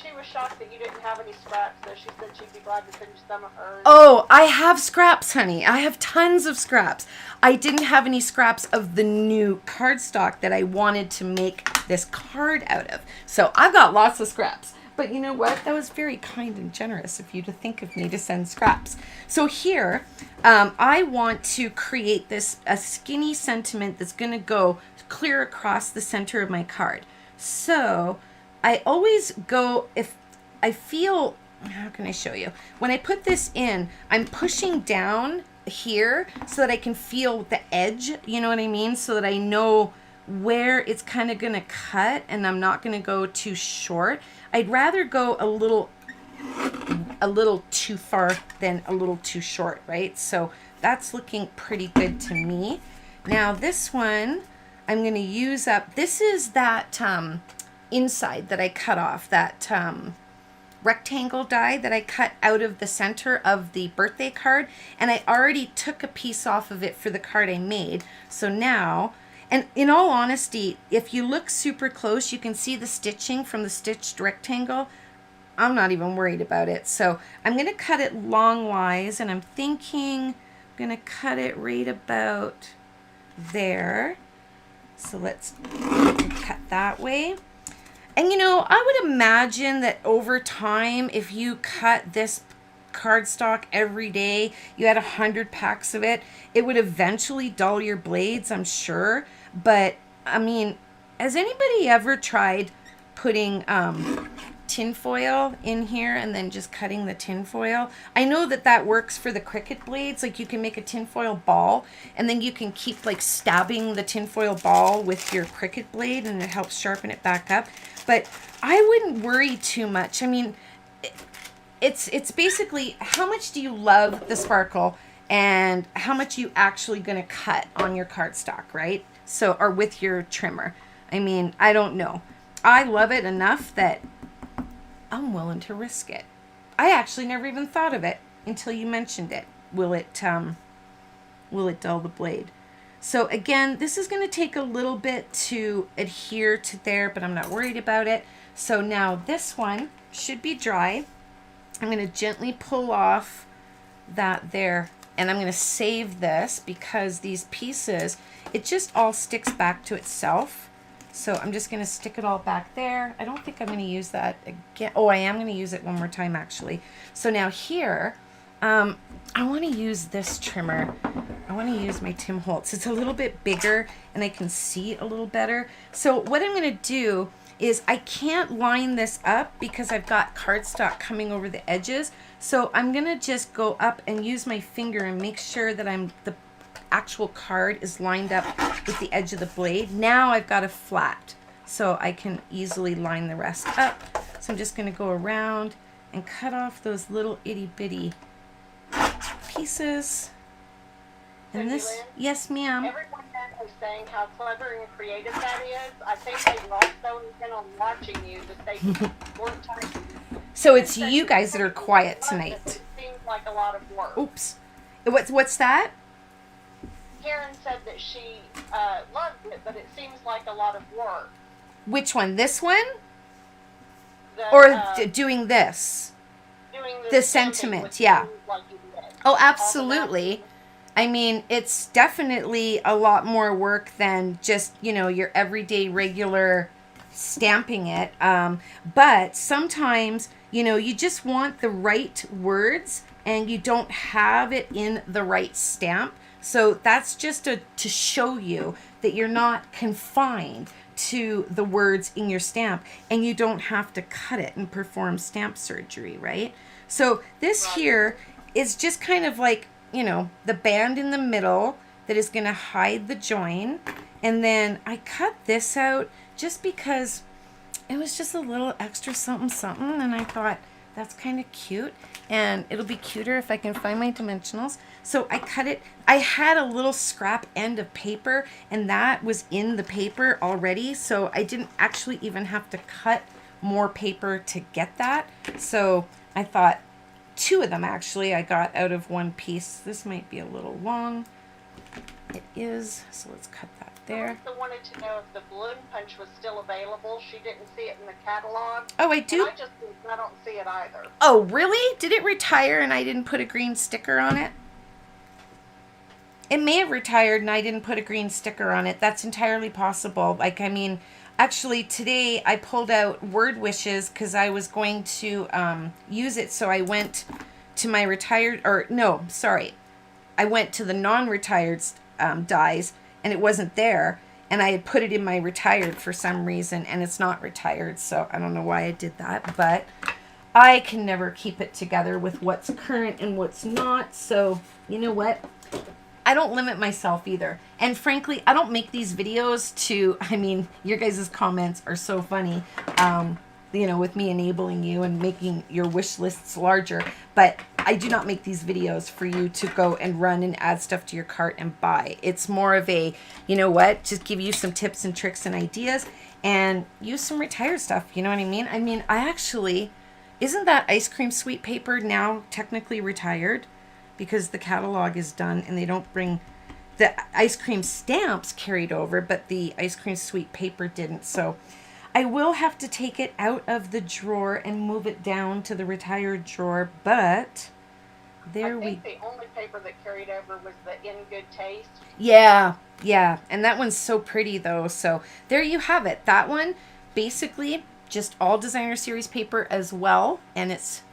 she was shocked that you didn't have any scraps, so she said she'd be glad to send you some of hers. Oh, I have scraps, honey. I have tons of scraps. I didn't have any scraps of the new cardstock that I wanted to make this card out of. So I've got lots of scraps. But you know what? That was very kind and generous of you to think of me to send scraps. So here, I want to create a skinny sentiment that's going to go clear across the center of my card. So I always go, if I feel, how can I show you? When I put this in, I'm pushing down here so that I can feel the edge, you know what I mean? So that I know where it's kind of going to cut and I'm not going to go too short. I'd rather go a little too far than a little too short, right? So that's looking pretty good to me. Now this one, I'm going to use up, this is that inside that I cut off, that rectangle die that I cut out of the center of the birthday card, and I already took a piece off of it for the card I made. So now, and in all honesty, if you look super close, you can see the stitching from the stitched rectangle. I'm not even worried about it. So I'm going to cut it longwise, and I'm thinking I'm going to cut it right about there. So let's cut that way. And you know, I would imagine that over time, if you cut this cardstock every day, you had 100 packs of it, it would eventually dull your blades, I'm sure. But I mean, has anybody ever tried putting tin foil in here and then just cutting the tin foil? I know that that works for the Cricut blades. Like you can make a tin foil ball and then you can keep like stabbing the tin foil ball with your Cricut blade and it helps sharpen it back up. But I wouldn't worry too much. I mean, it's basically how much do you love the sparkle and how much you actually going to cut on your cardstock, right? So, or with your trimmer. I mean, I don't know. I love it enough that I'm willing to risk it. I actually never even thought of it until you mentioned it. Will it dull the blade? So again, this is going to take a little bit to adhere to there, but I'm not worried about it. So now this one should be dry. I'm going to gently pull off that there, and I'm going to save this because these pieces, it just all sticks back to itself. So I'm just going to stick it all back there. I don't think I'm going to use that again. Oh, I am going to use it one more time actually. So now here, I want to use this trimmer. I want to use my Tim Holtz. It's a little bit bigger and I can see a little better. So what I'm going to do is I can't line this up because I've got cardstock coming over the edges. So I'm going to just go up and use my finger and make sure that the actual card is lined up with the edge of the blade. Now I've got a flat, so I can easily line the rest up. So I'm just going to go around and cut off those little itty bitty pieces. And this, Lynn, yes ma'am. everyone is saying how clever and creative that is. I think they also intend on watching you, but they weren't typing. So it's you guys that are quiet tonight. It seems like a lot of work. Oops. What's that? Karen said that she loved it, but it seems like a lot of work. Which one? This one? The, Or doing this? Doing The sentiment, yeah. Like you did. Oh, absolutely. I mean, it's definitely a lot more work than just, you know, your everyday regular stamping it. But sometimes, you know, you just want the right words and you don't have it in the right stamp. So that's just to show you that you're not confined to the words in your stamp and you don't have to cut it and perform stamp surgery, right? So this here is just kind of like, you know, the band in the middle that is going to hide the join. And then I cut this out just because it was just a little extra something something, and I thought that's kind of cute, and it'll be cuter if I can find my dimensionals. So I cut it. I had a little scrap end of paper, and that was in the paper already, so I didn't actually even have to cut more paper to get that. So I thought two of them actually I got out of one piece. This might be a little long. It is, so let's cut that there. Melissa wanted to know if the balloon punch was still available. She didn't see it in the catalog. Oh, I do? And I don't see it either. Oh, really? Did it retire and I didn't put a green sticker on it? It may have retired and I didn't put a green sticker on it. That's entirely possible. Like, I mean, actually today I pulled out word wishes because I was going to use it. So I went to my retired, or no, sorry. I went to the non-retired dies and it wasn't there. And I had put it in my retired for some reason and it's not retired. So I don't know why I did that, but I can never keep it together with what's current and what's not. So you know what? I don't limit myself either. And frankly, I don't make these videos to, I mean, your guys' comments are so funny, you know, with me enabling you and making your wish lists larger. But I do not make these videos for you to go and run and add stuff to your cart and buy. It's more of a, you know what, just give you some tips and tricks and ideas and use some retired stuff. You know what I mean? I mean, I actually, isn't that ice cream sweet paper now technically retired? Because the catalog is done and they don't bring the ice cream stamps carried over, but the ice cream sweet paper didn't. So I will have to take it out of the drawer and move it down to the retired drawer, but there we go. I think the only paper that carried over was the In Good Taste. Yeah, and that one's so pretty though. So there you have it. That one, basically just all designer series paper as well, and it's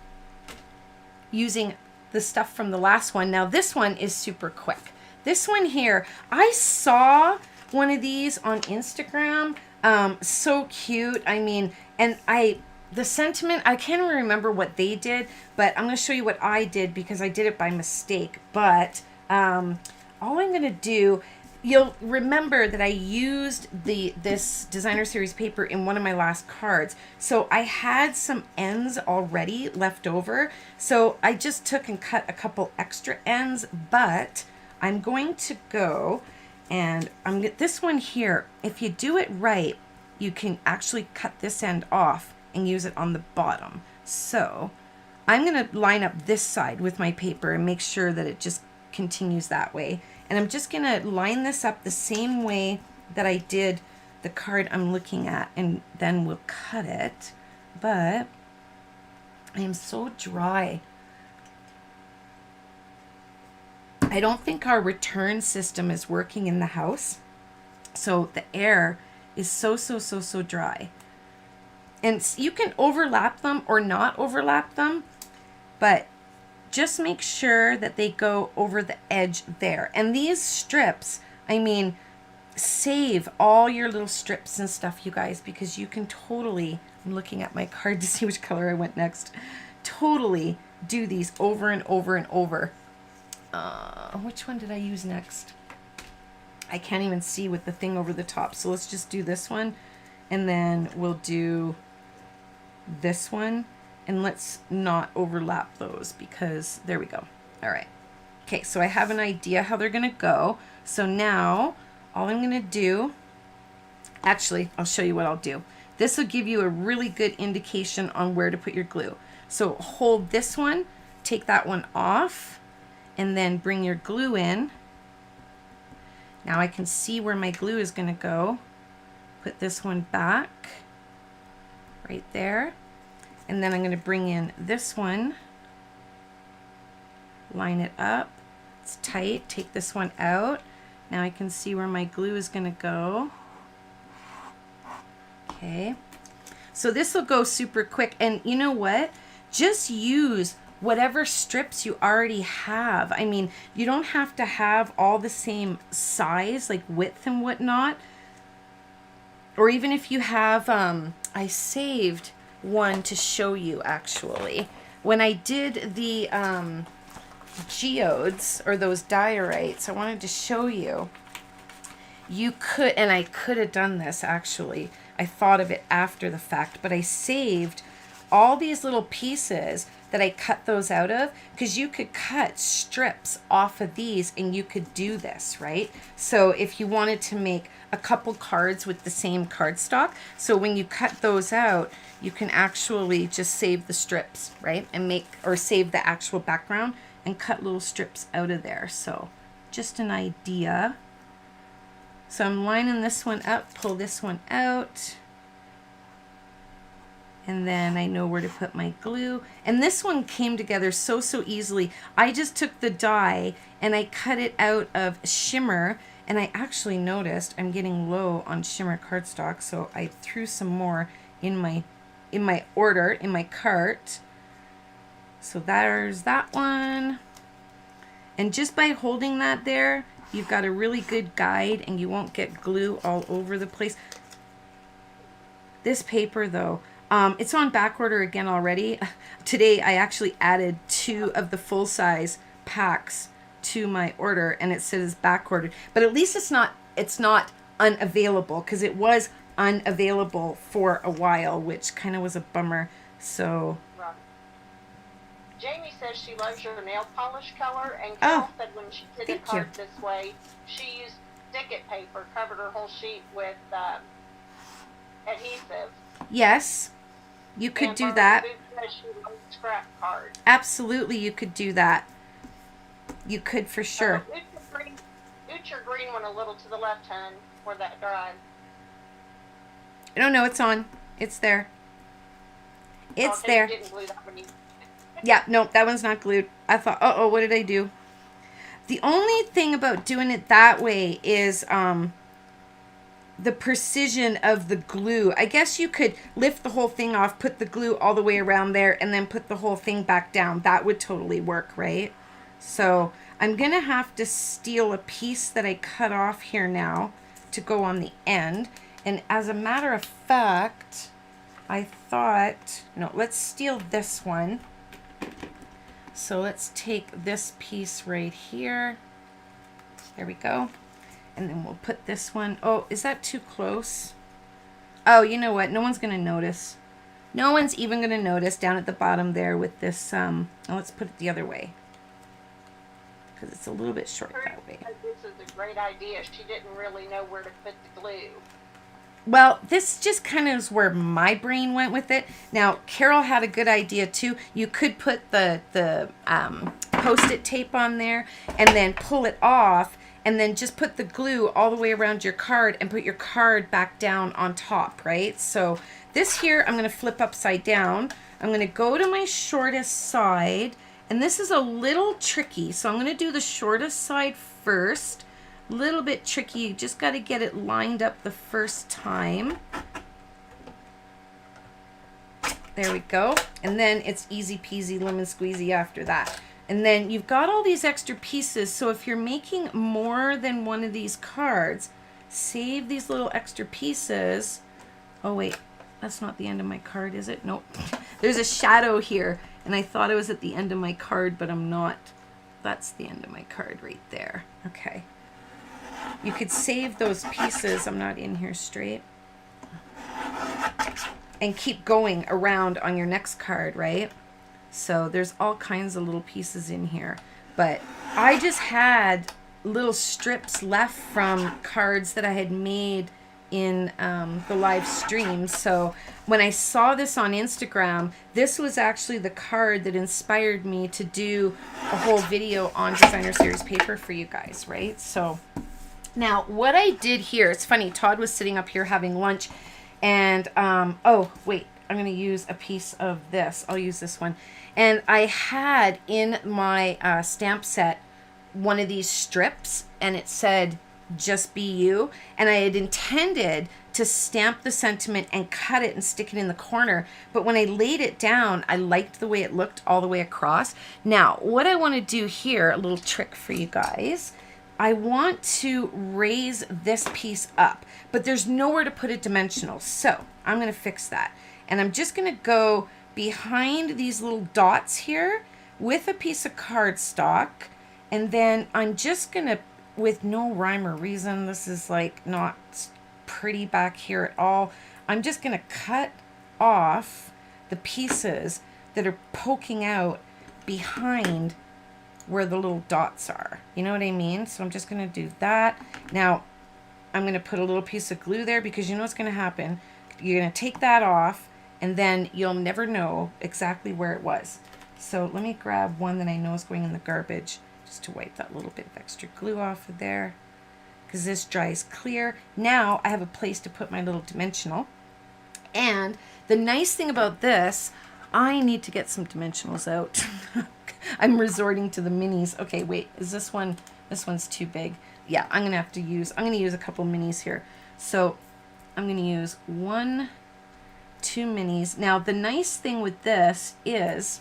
using the stuff from the last one. Now this one is super quick. This one here, I saw one of these on Instagram. So cute. I mean, and the sentiment, I can't even remember what they did, but I'm going to show you what I did because I did it by mistake. But all I'm going to do, you'll remember that I used this designer series paper in one of my last cards. So I had some ends already left over. So I just took and cut a couple extra ends, but I'm going to go and this one here, if you do it right, you can actually cut this end off and use it on the bottom. So I'm going to line up this side with my paper and make sure that it just continues that way. And I'm just going to line this up the same way that I did the card I'm looking at, and then we'll cut it. But I am so dry. I don't think our return system is working in the house. So the air is so, so, so, so dry. And you can overlap them or not overlap them, but just make sure that they go over the edge there. And these strips, I mean, save all your little strips and stuff, you guys, because you can totally, I'm looking at my card to see which color I went next, totally do these over and over and over. Which one did I use next? I can't even see with the thing over the top. So let's just do this one, and then we'll do this one, and let's not overlap those because there we go. All right. Okay, so I have an idea how they're gonna go. So now all I'm gonna do, actually, I'll show you what I'll do. This will give you a really good indication on where to put your glue. So hold this one, take that one off, and then bring your glue in. Now I can see where my glue is going to go. Put this one back right there. And then I'm going to bring in this one. Line it up. It's tight. Take this one out. Now I can see where my glue is going to go. Okay. So this will go super quick. And you know what? Just use whatever strips you already have. I mean, you don't have to have all the same size, like width and whatnot. Or even if you have, I saved one to show you actually. When I did the geodes, or those diorites, I wanted to show you. You could, and I could have done this actually. I thought of it after the fact, but I saved all these little pieces that I cut those out of, because you could cut strips off of these and you could do this, right? So if you wanted to make a couple cards with the same cardstock, so when you cut those out, you can actually just save the strips, right? And make, or save the actual background and cut little strips out of there. So just an idea. So I'm lining this one up, pull this one out. And then I know where to put my glue. And this one came together so, so easily. I just took the die and I cut it out of shimmer. And I actually noticed I'm getting low on shimmer cardstock. So I threw some more in my order, in my cart. So there's that one. And just by holding that there, you've got a really good guide and you won't get glue all over the place. This paper though, it's on back order again already. Today I actually added 2 of the full-size packs to my order, and it says back ordered. But at least it's not unavailable, because it was unavailable for a while, which kind of was a bummer. So right. Jamie says she loves your nail polish color, and Carol said when she did a card this way, she used stick-it paper, covered her whole sheet with adhesive. Yes. You could do that. Scrap card. Absolutely, you could do that. You could for sure. Boot your green one a little to the left hand where that dries. No, it's on. It's there. It's okay, there. You didn't glue that one. Yeah, no, that one's not glued. I thought, uh-oh, what did I do? The only thing about doing it that way is the precision of the glue. I guess you could lift the whole thing off, put the glue all the way around there, and then put the whole thing back down. That would totally work, right? So I'm going to have to steal a piece that I cut off here now to go on the end. And as a matter of fact, I thought, no, let's steal this one. So let's take this piece right here. There we go. And then we'll put this one. Oh, is that too close? Oh, you know what? No one's going to notice. No one's even going to notice down at the bottom there with this. Oh, let's put it the other way, because it's a little bit short that way. This is a great idea. She didn't really know where to put the glue. Well, this just kind of is where my brain went with it. Now, Carol had a good idea too. You could put the Post-it tape on there and then pull it off, and then just put the glue all the way around your card and put your card back down on top, right? So this here, I'm going to flip upside down. I'm going to go to my shortest side, and this is a little tricky. So I'm going to do the shortest side first. little bit tricky. You just got to get it lined up the first time. There we go. And then it's easy peasy lemon squeezy after that. And then you've got all these extra pieces. So if you're making more than one of these cards, save these little extra pieces. Oh wait, that's not the end of my card, is it? Nope. There's a shadow here, and I thought it was at the end of my card, but I'm not. That's the end of my card right there. Okay. You could save those pieces. I'm not in here straight. And keep going around on your next card, right? So there's all kinds of little pieces in here. But I just had little strips left from cards that I had made in the live stream. So when I saw this on Instagram, this was actually the card that inspired me to do a whole video on designer series paper for you guys, right? So now what I did here, it's funny, Todd was sitting up here having lunch, and oh wait, I'm going to use a piece of this. I'll use this one. And I had in my stamp set one of these strips, and it said, "Just be you." And I had intended to stamp the sentiment and cut it and stick it in the corner. But when I laid it down, I liked the way it looked all the way across. Now, what I want to do here, a little trick for you guys, I want to raise this piece up, but there's nowhere to put it dimensional. So I'm going to fix that. And I'm just going to go behind these little dots here with a piece of cardstock. And then I'm just going to, with no rhyme or reason, this is like not pretty back here at all, I'm just going to cut off the pieces that are poking out behind where the little dots are. You know what I mean? So I'm just going to do that. Now, I'm going to put a little piece of glue there, because you know what's going to happen. You're going to take that off, and then you'll never know exactly where it was. So let me grab one that I know is going in the garbage, just to wipe that little bit of extra glue off of there, because this dries clear. Now I have a place to put my little dimensional. And the nice thing about this, I need to get some dimensionals out. I'm resorting to the minis. Okay, wait, is this one, this one's too big. Yeah, I'm gonna use a couple minis here. So I'm gonna use 1, 2 minis. Now the nice thing with this is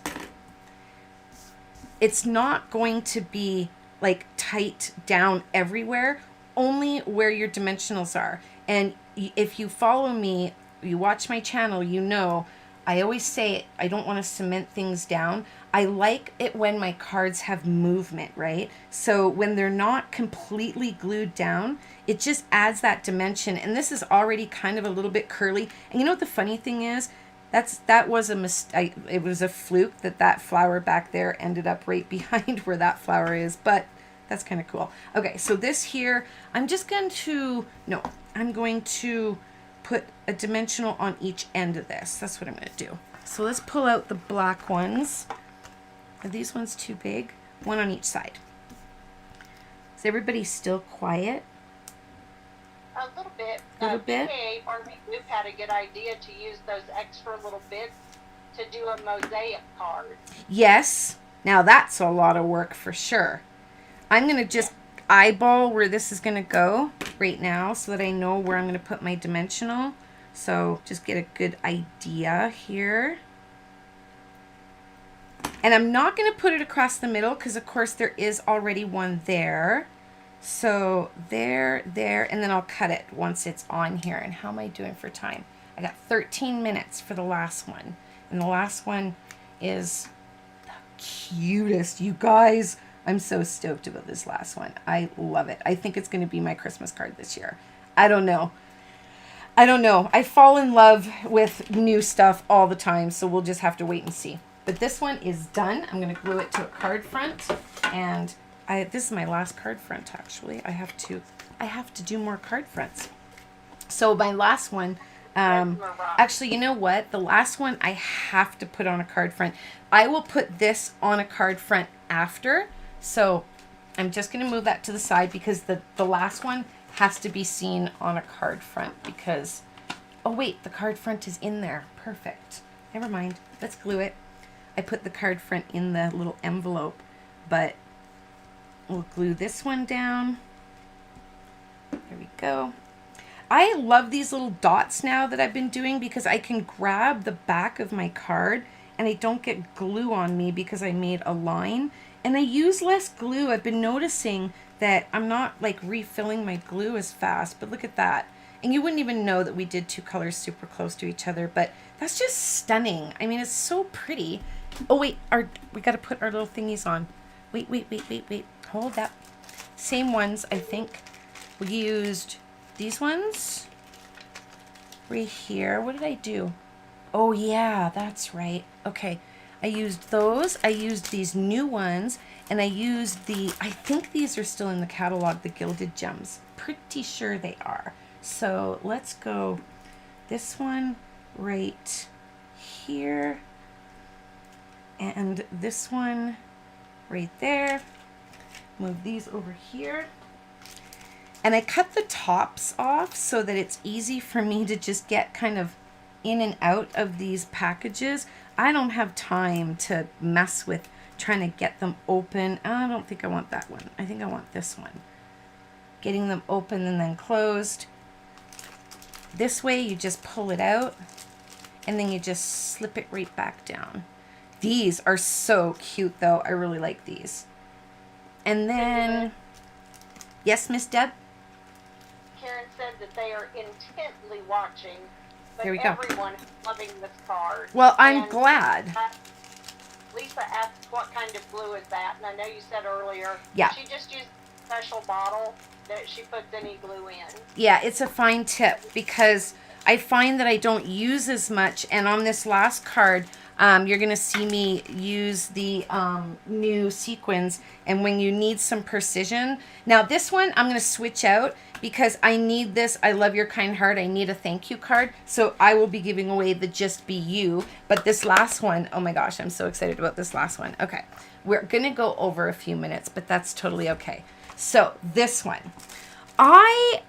it's not going to be like tight down everywhere, only where your dimensionals are. And if you follow me, you watch my channel, you know I always say I don't want to cement things down. I like it when my cards have movement, right? So when they're not completely glued down, it just adds that dimension. And this is already kind of a little bit curly. And you know what the funny thing is? That was a mistake. It was a fluke that flower back there ended up right behind where that flower is. But that's kind of cool. Okay, so this here, I'm going to put a dimensional on each end of this. That's what I'm going to do. So let's pull out the black ones. Are these ones too big? One on each side. Is everybody still quiet? A little bit. A little bit? Army Group had a good idea to use those extra little bits to do a mosaic card. Yes. Now that's a lot of work for sure. I'm going to just eyeball where this is going to go right now so that I know where I'm going to put my dimensional. So just get a good idea here. And I'm not going to put it across the middle because of course there is already one there. So there, and then I'll cut it once it's on here. And how am I doing for time? I got 13 minutes for the last one. And the last one is the cutest. You guys, I'm so stoked about this last one. I love it. I think it's going to be my Christmas card this year. I don't know. I fall in love with new stuff all the time, so we'll just have to wait and see. But this one is done. I'm going to glue it to a card front, and this is my last card front actually. I have to do more card fronts. So my last one, actually, you know what? The last one I have to put on a card front. I will put this on a card front after. So I'm just going to move that to the side because the last one has to be seen on a card front because, oh wait, the card front is in there. Perfect. Never mind. Let's glue it. I put the card front in the little envelope, but we'll glue this one down. There we go. I love these little dots now that I've been doing because I can grab the back of my card and I don't get glue on me because I made a line. And I use less glue. I've been noticing that I'm not like refilling my glue as fast, but look at that. And you wouldn't even know that we did two colors super close to each other, but that's just stunning. I mean, it's so pretty. Oh wait, we got to put our little thingies on. Wait. Hold that. Same ones, I think. We used these ones right here. What did I do? Oh yeah, that's right. Okay, I used those. I used these new ones, and I used I think these are still in the catalog, the Gilded Gems. Pretty sure they are. So let's go this one right here, and this one right there. Move these over here. And I cut the tops off so that it's easy for me to just get kind of in and out of these packages. I don't have time to mess with trying to get them open. I don't think I want that one. I think I want this one. Getting them open and then closed. This way you just pull it out and then you just slip it right back down. These are so cute though. I really like these. And then, yes, Miss Deb? Karen said that they are intently watching, but there we go. Everyone is loving this card. Well, I'm glad. Lisa asked what kind of glue is that, and I know you said earlier, yeah, she just used a special bottle that she puts any glue in. Yeah, it's a fine tip because I find that I don't use as much, and on this last card, you're going to see me use the new sequins, and when you need some precision. Now this one I'm going to switch out because I need this I love your kind heart. I need a thank you card, so I will be giving away the Just Be You. But this last one, oh my gosh, I'm so excited about this last one. Okay, we're going to go over a few minutes, but that's totally okay. So this one, I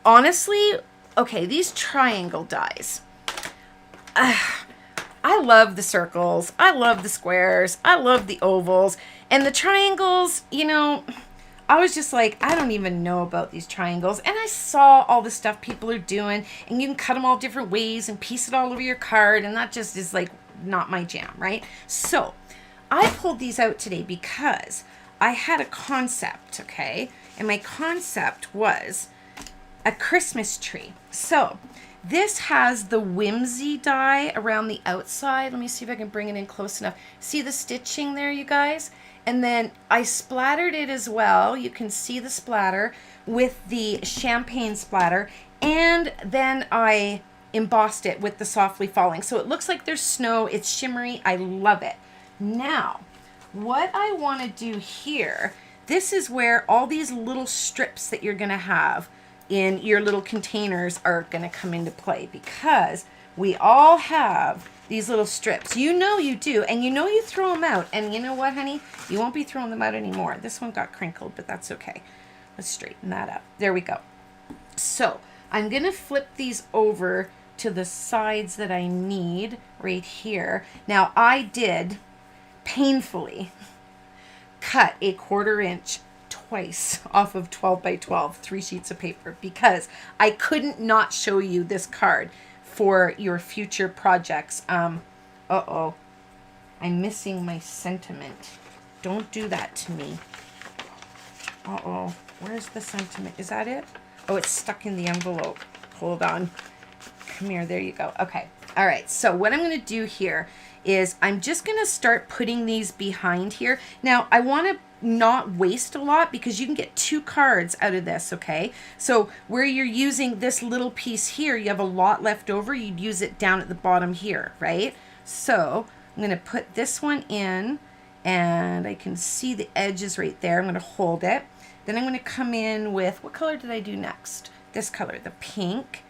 honestly, okay, these triangle dies. I love the circles, I love the squares, I love the ovals, and the triangles, you know, I was just like, I don't even know about these triangles, and I saw all the stuff people are doing, and you can cut them all different ways and piece it all over your card, and that just is like not my jam, right? So I pulled these out today because I had a concept, okay, and my concept was a Christmas tree. So this has the whimsy die around the outside. Let me see if I can bring it in close enough. See the stitching there, you guys? And then I splattered it as well. You can see the splatter with the champagne splatter. And then I embossed it with the softly falling. So it looks like there's snow. It's shimmery. I love it. Now, what I want to do here, this is where all these little strips that you're going to have in your little containers are going to come into play, because we all have these little strips. You know you do, and you know you throw them out, and you know what, honey? You won't be throwing them out anymore. This one got crinkled, but that's okay. Let's straighten that up. There we go. So I'm going to flip these over to the sides that I need right here. Now I did painfully cut a 1/4 inch twice off of 12 by 12, 3 sheets of paper, because I couldn't not show you this card for your future projects. Uh-oh, I'm missing my sentiment. Don't do that to me. Uh-oh, where's the sentiment? Is that it? Oh, it's stuck in the envelope. Hold on. Come here, there you go. Okay, all right, so what I'm gonna do here is I'm just gonna start putting these behind here. Now, I wanna not waste a lot because you can get 2 cards out of this, okay? So where you're using this little piece here, you have a lot left over, you'd use it down at the bottom here, right? So I'm going to put this one in, and I can see the edges right there. I'm going to hold it. Then I'm going to come in with, what color did I do next? This color, the pink.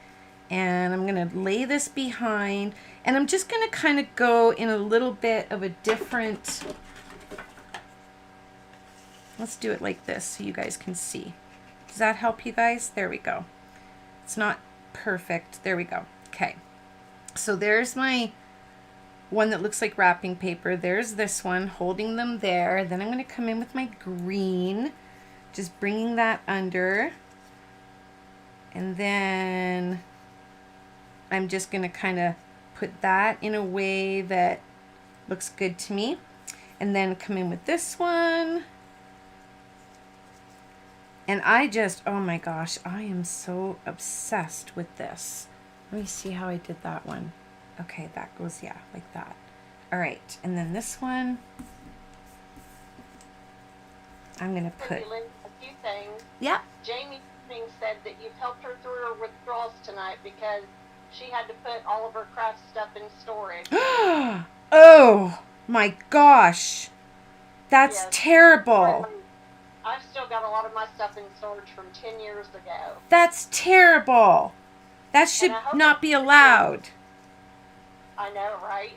And I'm going to lay this behind, and I'm just going to kind of go in a little bit of a different, let's do it like this so you guys can see. Does that help you guys? There we go. It's not perfect. There we go. Okay. So there's my one that looks like wrapping paper. There's this one, holding them there. Then I'm going to come in with my green, just bringing that under. And then I'm just going to kind of put that in a way that looks good to me. And then come in with this one. And I just, oh my gosh, I am so obsessed with this. Let me see how I did that one. Okay, that goes, yeah, like that. All right, and then this one, I'm going to put... A few things. Yeah. Jamie said that you've helped her through her withdrawals tonight because she had to put all of her craft stuff in storage. Oh, my gosh. That's terrible. I've still got a lot of my stuff in storage from 10 years ago. That's terrible. That should not be allowed. I know, right?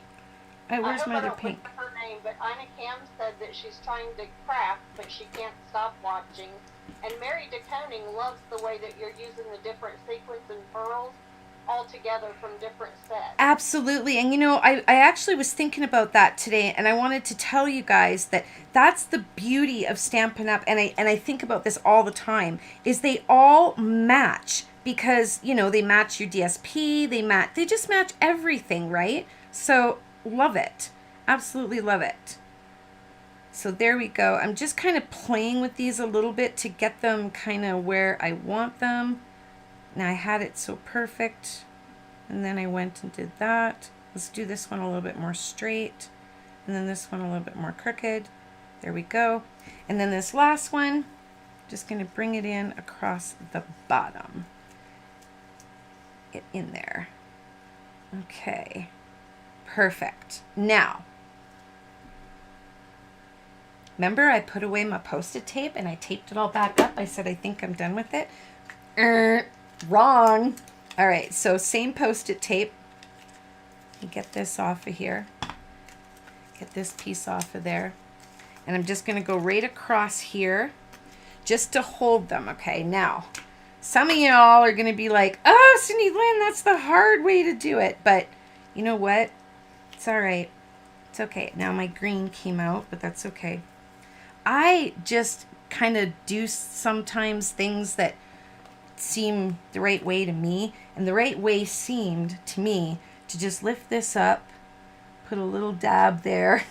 Where's my other pink? Her name, but Ina Cam said that she's trying to craft, but she can't stop watching. And Mary DeConing loves the way that you're using the different sequins and pearls all together from different sets. Absolutely. And you know, I actually was thinking about that today, and I wanted to tell you guys that that's the beauty of Stampin' Up, and I think about this all the time, is they all match, because, you know, they match your DSP, they just match everything, right? So love it. Absolutely love it. So there we go. I'm just kind of playing with these a little bit to get them kind of where I want them. Now I had it so perfect, and then I went and did that. Let's do this one a little bit more straight, and then this one a little bit more crooked. There we go. And then this last one, just going to bring it in across the bottom. Get in there. Okay. Perfect. Now, remember I put away my Post-it tape and I taped it all back up? I said I think I'm done with it. Wrong. All right, so same Post-it tape. Get this off of here. Get this piece off of there. And I'm just going to go right across here just to hold them, okay? Now, some of y'all are going to be like, oh, Cindy Lynn, that's the hard way to do it. But you know what? It's all right. It's okay. Now my green came out, but that's okay. I just kind of do sometimes things that seem the right way to me, and the right way seemed to me to just lift this up, put a little dab there,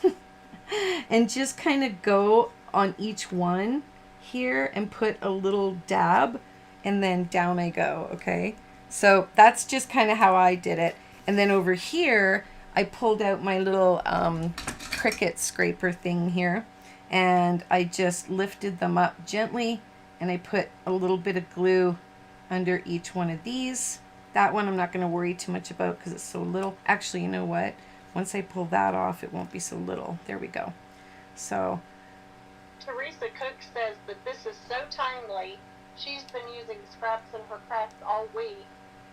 and just kind of go on each one here and put a little dab, and then down I go, okay? So that's just kind of how I did it. And then over here, I pulled out my little Cricut scraper thing here, and I just lifted them up gently, and I put a little bit of glue under each one of these. That one I'm not going to worry too much about because it's so little. Actually, you know what? Once I pull that off, it won't be so little. There we go. So Teresa Cook says that this is so timely. She's been using scraps in her crafts all week.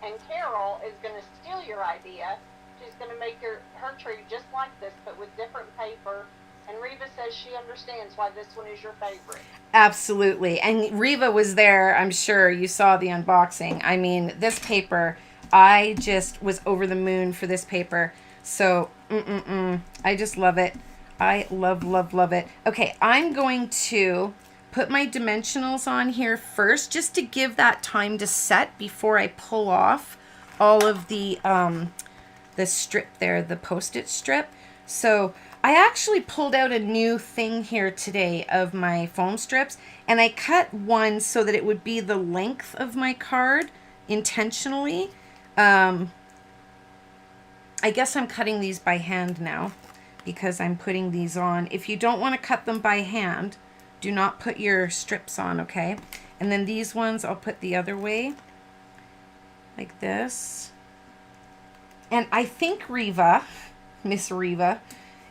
And Carol is going to steal your idea. She's going to make her tree just like this, but with different paper. And Reva says she understands why this one is your favorite. Absolutely. And Reva was there. I'm sure you saw the unboxing. I mean, this paper, I just was over the moon for this paper. So, I just love it. I love it. Okay, I'm going to put my dimensionals on here first, just to give that time to set before I pull off all of the strip there, the Post-it strip. So I actually pulled out a new thing here today of my foam strips, and I cut one so that it would be the length of my card intentionally. I guess I'm cutting these by hand now because I'm putting these on. If you don't want to cut them by hand, do not put your strips on, okay? And then these ones I'll put the other way, like this. And I think Reva, Miss Reva,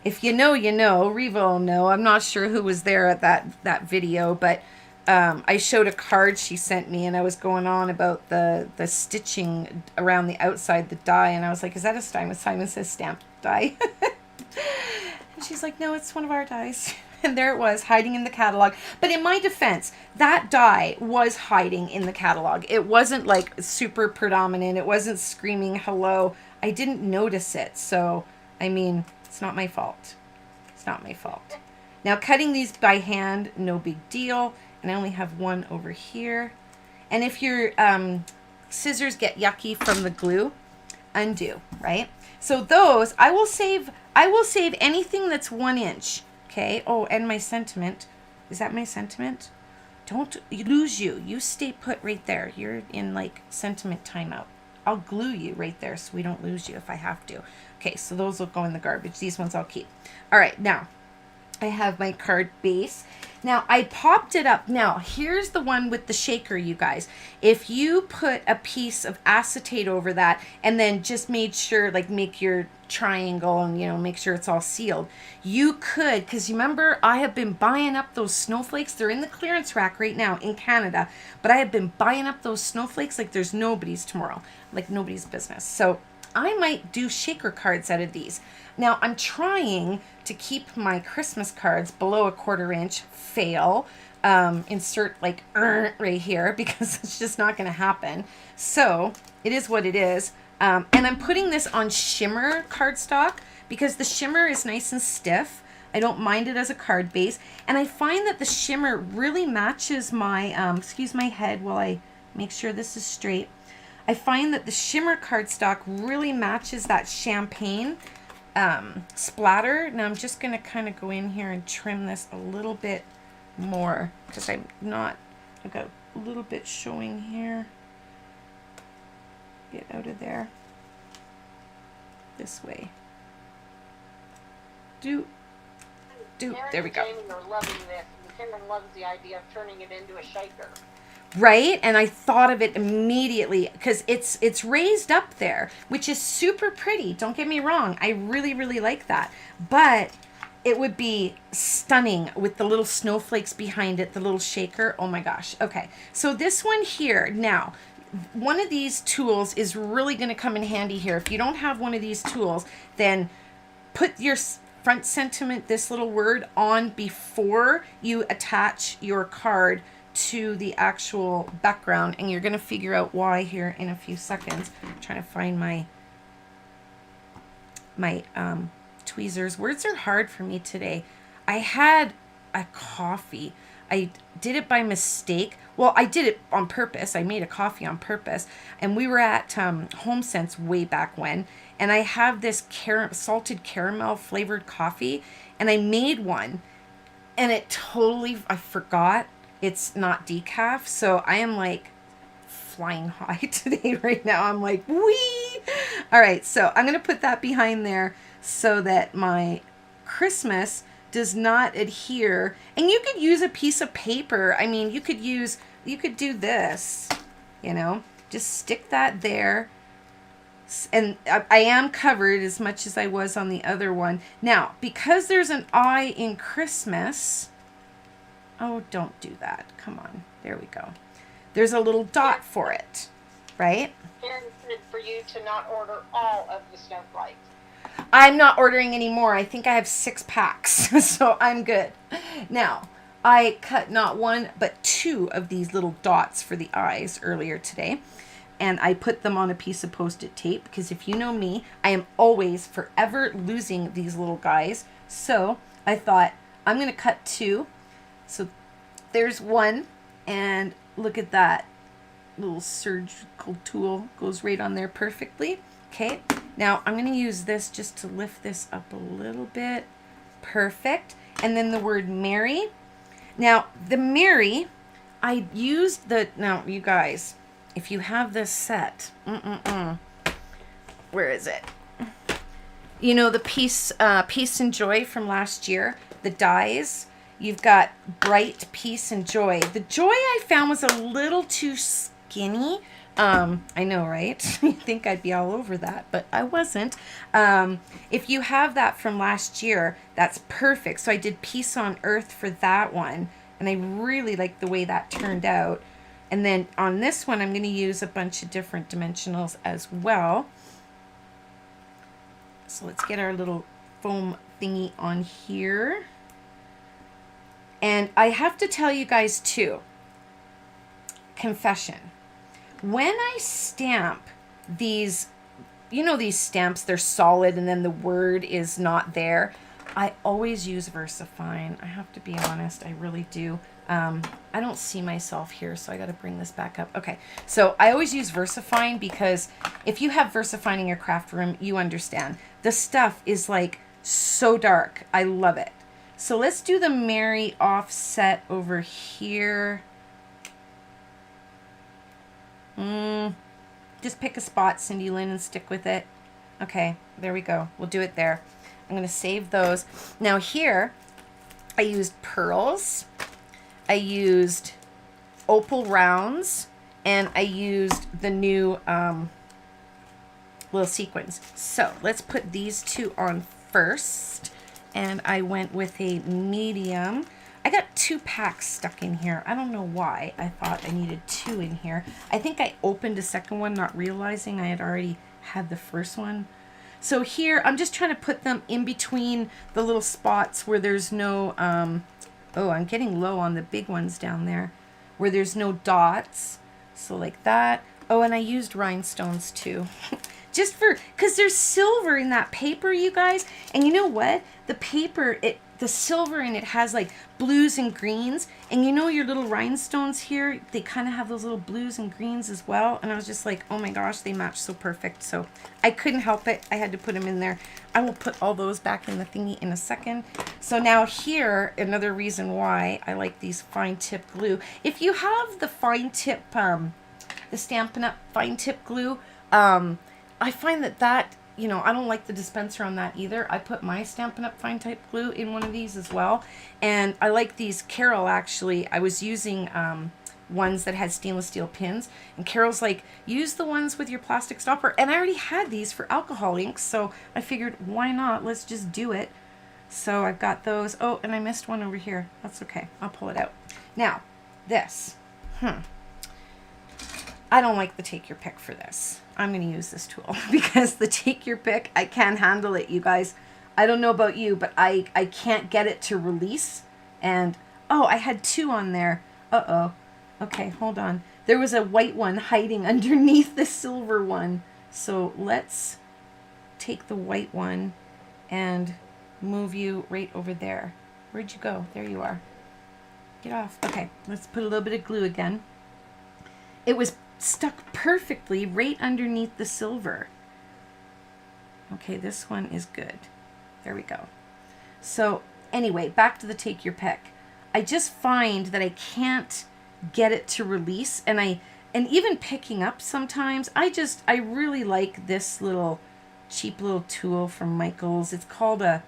if you know, you know. Reva will know. I'm not sure who was there at that video, but I showed a card she sent me, and I was going on about the stitching around the outside, the die, and I was like, is that a Simon? Simon says stamped die. And she's like, no, it's one of our dies. And there it was, hiding in the catalog. But in my defense, that die was hiding in the catalog. It wasn't like super predominant. It wasn't screaming hello. I didn't notice it. So, I mean, it's not my fault. It's not my fault. Now, cutting these by hand, no big deal. And I only have one over here. And if you're scissors get yucky from the glue. Undo, right? So those, I will save anything that's 1 inch. Okay. Oh, and my sentiment. Is that my sentiment? Don't lose you. You stay put right there. You're in like sentiment timeout. I'll glue you right there so we don't lose you if I have to. Okay, so those will go in the garbage. These ones I'll keep. All right, now I have my card base. Now I popped it up. Now here's the one with the shaker, you guys. If you put a piece of acetate over that and then just made sure, like make your triangle and, you know, make sure it's all sealed, you could, because you remember I have been buying up those snowflakes. They're in the clearance rack right now in Canada, but I have been buying up those snowflakes like there's nobody's tomorrow, like nobody's business. So I might do shaker cards out of these. Now I'm trying to keep my Christmas cards below 1/4 inch. Fail. Insert like right here because it's just not going to happen. So it is what it is. And I'm putting this on shimmer cardstock because the shimmer is nice and stiff. I don't mind it as a card base. And I find that the shimmer really matches my, excuse my head while I make sure this is straight. I find that the shimmer cardstock really matches that champagne splatter. Now I'm just going to kind of go in here and trim this a little bit more because I've got a little bit showing here. Get out of there. This way. There we go. Jamie are loving this. And Karen loves the idea of turning it into a shaker. Right, and I thought of it immediately because it's raised up there, which is super pretty. Don't get me wrong, I really, really like that. But it would be stunning with the little snowflakes behind it, the little shaker. Oh my gosh. Okay, so this one here, now, one of these tools is really going to come in handy here. If you don't have one of these tools, then put your front sentiment, this little word, on before you attach your card to the actual background, and you're going to figure out why here in a few seconds. I'm trying to find my tweezers. Words are hard for me today. I had a coffee. I did it by mistake. Well, I did it on purpose. I made a coffee on purpose, and we were at Home Sense way back when, and I have this salted caramel flavored coffee, and I made one, and it totally, I forgot it's not decaf, so I am like flying high today right now. I'm like, wee! All right, so I'm going to put that behind there so that my Christmas does not adhere. And you could use a piece of paper. I mean, you could do this, you know, just stick that there. And I am covered as much as I was on the other one. Now, because there's an I in Christmas, oh, don't do that. Come on. There we go. There's a little dot for it, right? Karen said for you to not order all of the snowflakes. I'm not ordering any more. I think I have 6 packs, so I'm good. Now, I cut not 1, but 2 of these little dots for the eyes earlier today, and I put them on a piece of Post-it tape, because if you know me, I am always forever losing these little guys. So I thought, I'm going to cut 2. So there's 1, and look at that little surgical tool, goes right on there perfectly. Okay, now I'm going to use this just to lift this up a little bit. Perfect. And then the word Mary. Now, the Mary, I used now you guys, if you have this set, where is it? You know, the Peace and Joy from last year, the dies. You've got Bright, Peace, and Joy. The Joy I found was a little too skinny. I know, right? You think I'd be all over that, but I wasn't. If you have that from last year, that's perfect. So I did Peace on Earth for that one, and I really like the way that turned out. And then on this one, I'm going to use a bunch of different dimensionals as well. So let's get our little foam thingy on here. And I have to tell you guys too, confession. When I stamp these, you know, these stamps, they're solid and then the word is not there. I always use VersaFine. I have to be honest, I really do. I don't see myself here, so I got to bring this back up. Okay, so I always use VersaFine because if you have VersaFine in your craft room, you understand. The stuff is like so dark. I love it. So let's do the Mary offset over here. Just pick a spot, Cindy Lynn, and stick with it. Okay, there we go. We'll do it there. I'm going to save those. Now here, I used pearls. I used opal rounds, and I used the new little sequins. So let's put these two on first. And I went with a medium. I got 2 packs stuck in here. I don't know why I thought I needed 2 in here. I think I opened a second one, not realizing I had already had the first one. So here, I'm just trying to put them in between the little spots where there's no, oh, I'm getting low on the big ones down there, where there's no dots. So like that. Oh, and I used rhinestones too. Just for, because there's silver in that paper, you guys. And you know what? The paper, the silver in it has like blues and greens. And you know your little rhinestones here, they kind of have those little blues and greens as well. And I was just like, oh my gosh, they match so perfect. So I couldn't help it. I had to put them in there. I will put all those back in the thingy in a second. So now here, another reason why I like these fine tip glue. If you have the fine tip, the Stampin' Up fine tip glue, I find that, you know, I don't like the dispenser on that either. I put my Stampin' Up fine tip glue in one of these as well. And I like these. Carol, actually, I was using ones that had stainless steel pins. And Carol's like, use the ones with your plastic stopper. And I already had these for alcohol inks. So I figured, why not? Let's just do it. So I've got those. Oh, and I missed one over here. That's okay. I'll pull it out. Now, this. I don't like the take your pick for this. I'm going to use this tool because the take your pick, I can't handle it, you guys. I don't know about you, but I can't get it to release. And, oh, I had 2 on there. Uh-oh. Okay, hold on. There was a white one hiding underneath the silver one. So let's take the white one and move you right over there. Where'd you go? There you are. Get off. Okay, let's put a little bit of glue again. It was stuck perfectly right underneath the silver. Okay, this one is good. There we go. So anyway, back to the take your pick. I just find that I can't get it to release, and even picking up sometimes, I really like this little cheap little tool from Michaels. It's called a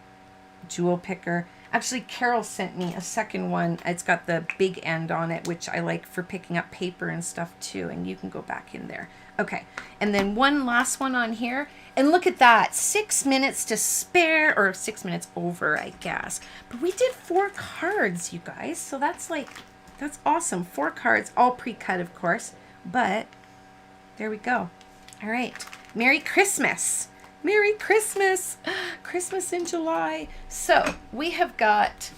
jewel picker. Actually, Carol sent me a second one. It's got the big end on it, which I like for picking up paper and stuff too. And you can go back in there. Okay. And then one last one on here. And look at that. 6 minutes to spare, or 6 minutes over, I guess. But we did 4 cards, you guys. So that's awesome. 4 cards, all pre-cut, of course. But there we go. All right. Merry Christmas. Merry Christmas! Christmas in July. So we have got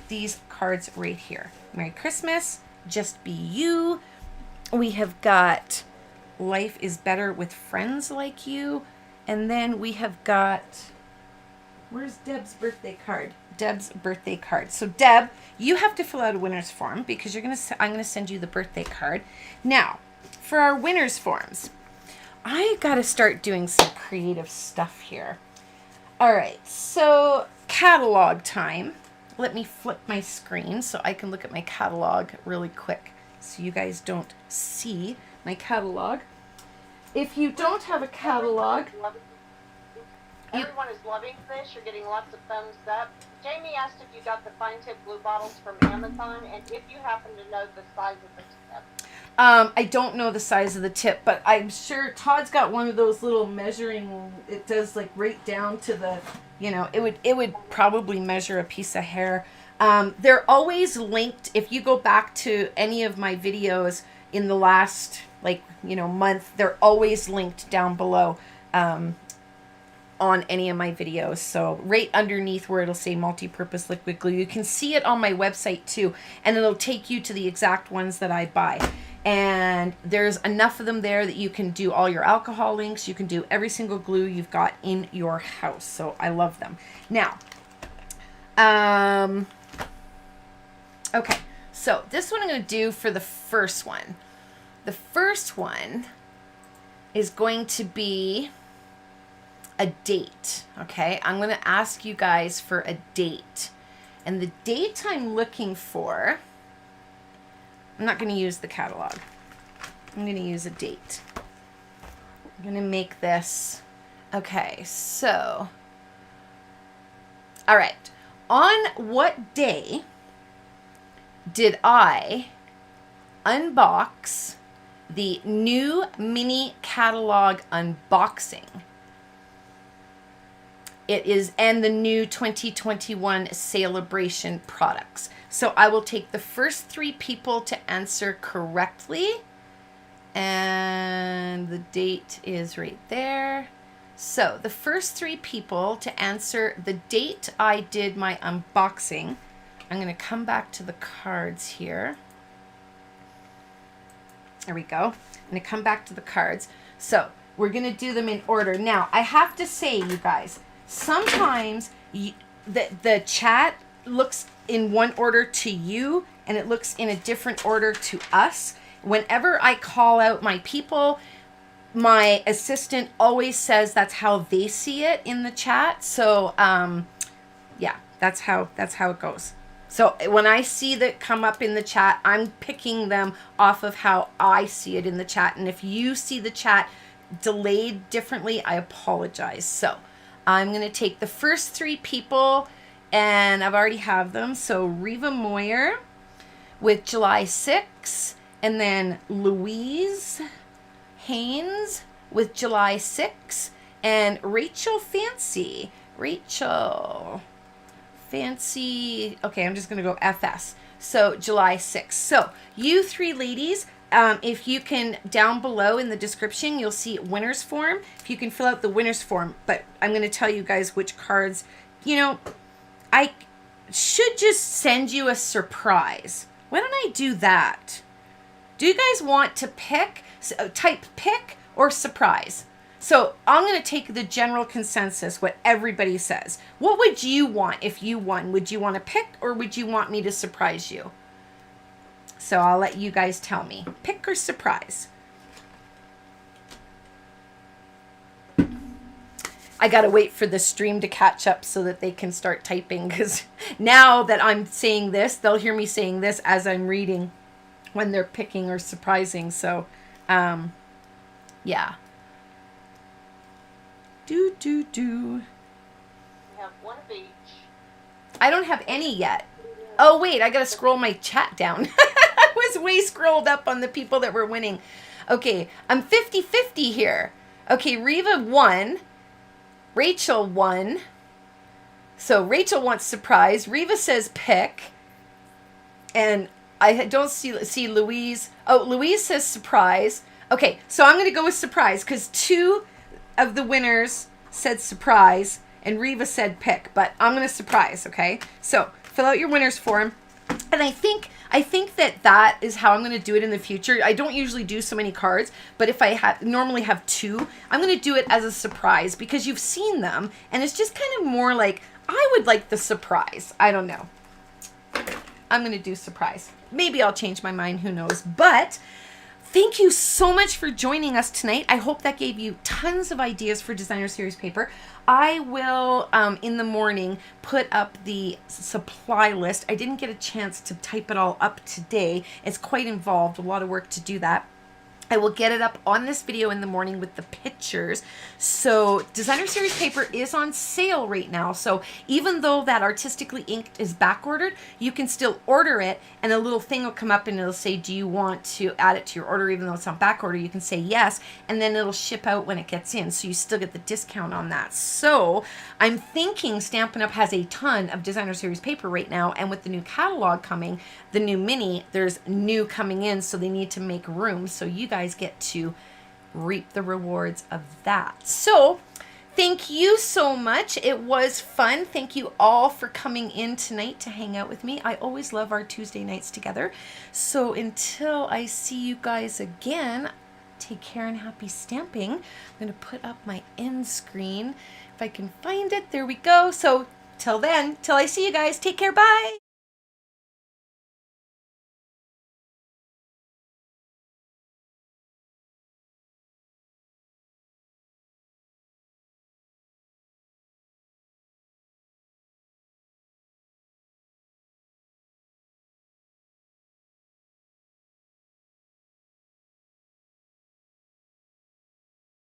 these cards right here. Merry Christmas, Just Be You. We have got Life is Better with Friends Like You. And then we have got, where's Deb's birthday card? Deb's birthday card. So Deb, you have to fill out a winner's form because I'm gonna send you the birthday card. Now, for our winner's forms, I got to start doing some creative stuff here. All right, so catalog time. Let me flip my screen so I can look at my catalog really quick so you guys don't see my catalog. If you don't have a catalog... Everyone is loving this. You're getting lots of thumbs up. Jamie asked if you got the fine tip glue bottles from Amazon and if you happen to know the size of the tip. I don't know the size of the tip, but I'm sure Todd's got one of those little measuring, it does like right down to the, you know, it would probably measure a piece of hair. They're always linked. If you go back to any of my videos in the last, like, you know, month, they're always linked down below on any of my videos. So right underneath where it'll say multi-purpose liquid glue, you can see it on my website too, and it'll take you to the exact ones that I buy. And there's enough of them there that you can do all your alcohol inks. You can do every single glue you've got in your house. So I love them. Now, okay. So this one I'm going to do for the first one. The first one is going to be a date, okay? I'm going to ask you guys for a date. And the date I'm looking for, I'm not going to use the catalog. I'm going to use a date. I'm going to make this, okay, so, all right. On what day did I unbox the new mini catalog unboxing? It is, and the new 2021 celebration products. So I will take the first 3 people to answer correctly. And the date is right there. So the first 3 people to answer the date I did my unboxing. I'm going to come back to the cards here. There we go. I'm going to come back to the cards. So we're going to do them in order. Now, I have to say, you guys, sometimes the chat looks in one order to you and it looks in a different order to us. Whenever I call out my people, my assistant always says that's how they see it in the chat. So yeah, that's how it goes. So when I see that come up in the chat, I'm picking them off of how I see it in the chat. And if you see the chat delayed differently, I apologize. So I'm going to take the first 3 people, and I've already have them. So Reva Moyer with July 6, and then Louise Haynes with July 6, and Rachel Fancy. Rachel Fancy. Okay, I'm just going to go FS. So July 6. So you 3 ladies, if you can, down below in the description, you'll see winner's form. If you can fill out the winner's form. But I'm going to tell you guys which cards. You know, I should just send you a surprise. Why don't I do that? Do you guys want to pick, type pick or surprise? So I'm going to take the general consensus, what everybody says. What would you want if you won? Would you want to pick, or would you want me to surprise you? So I'll let you guys tell me. Pick or surprise? I got to wait for the stream to catch up so that they can start typing, because now that I'm saying this, they'll hear me saying this as I'm reading when they're picking or surprising. So, yeah. We have one of each. I don't have any yet. Oh, wait, I got to scroll my chat down. I was way scrolled up on the people that were winning. Okay, I'm 50-50 here. Okay, Reva won. Rachel won. So Rachel wants surprise. Reva says pick. And I don't see Louise. Oh, Louise says surprise. Okay, so I'm going to go with surprise because 2 of the winners said surprise and Reva said pick, but I'm going to surprise, okay? So fill out your winner's form. And I think that is how I'm going to do it in the future. I don't usually do so many cards, but if I normally have 2, I'm going to do it as a surprise because you've seen them and it's just kind of more like, I would like the surprise. I don't know. I'm going to do surprise. Maybe I'll change my mind, who knows. But thank you so much for joining us tonight. I hope that gave you tons of ideas for designer series paper. I will, in the morning, put up the supply list. I didn't get a chance to type it all up today. It's quite involved, a lot of work to do that. I will get it up on this video in the morning with the pictures. So designer series paper is on sale right now. So even though that artistically inked is back ordered, you can still order it and a little thing will come up and it'll say, do you want to add it to your order? Even though it's on back order, you can say yes, and then it'll ship out when it gets in. So you still get the discount on that. So I'm thinking Stampin' Up! Has a ton of designer series paper right now. And with the new catalog coming, the new mini, there's new coming in. So they need to make room. So you guys get to reap the rewards of that. So thank you so much. It was fun. Thank you all for coming in tonight to hang out with me. I always love our Tuesday nights together. So until I see you guys again, take care and happy stamping. I'm going to put up my end screen if I can find it. There we go. So till then, till I see you guys, take care. Bye.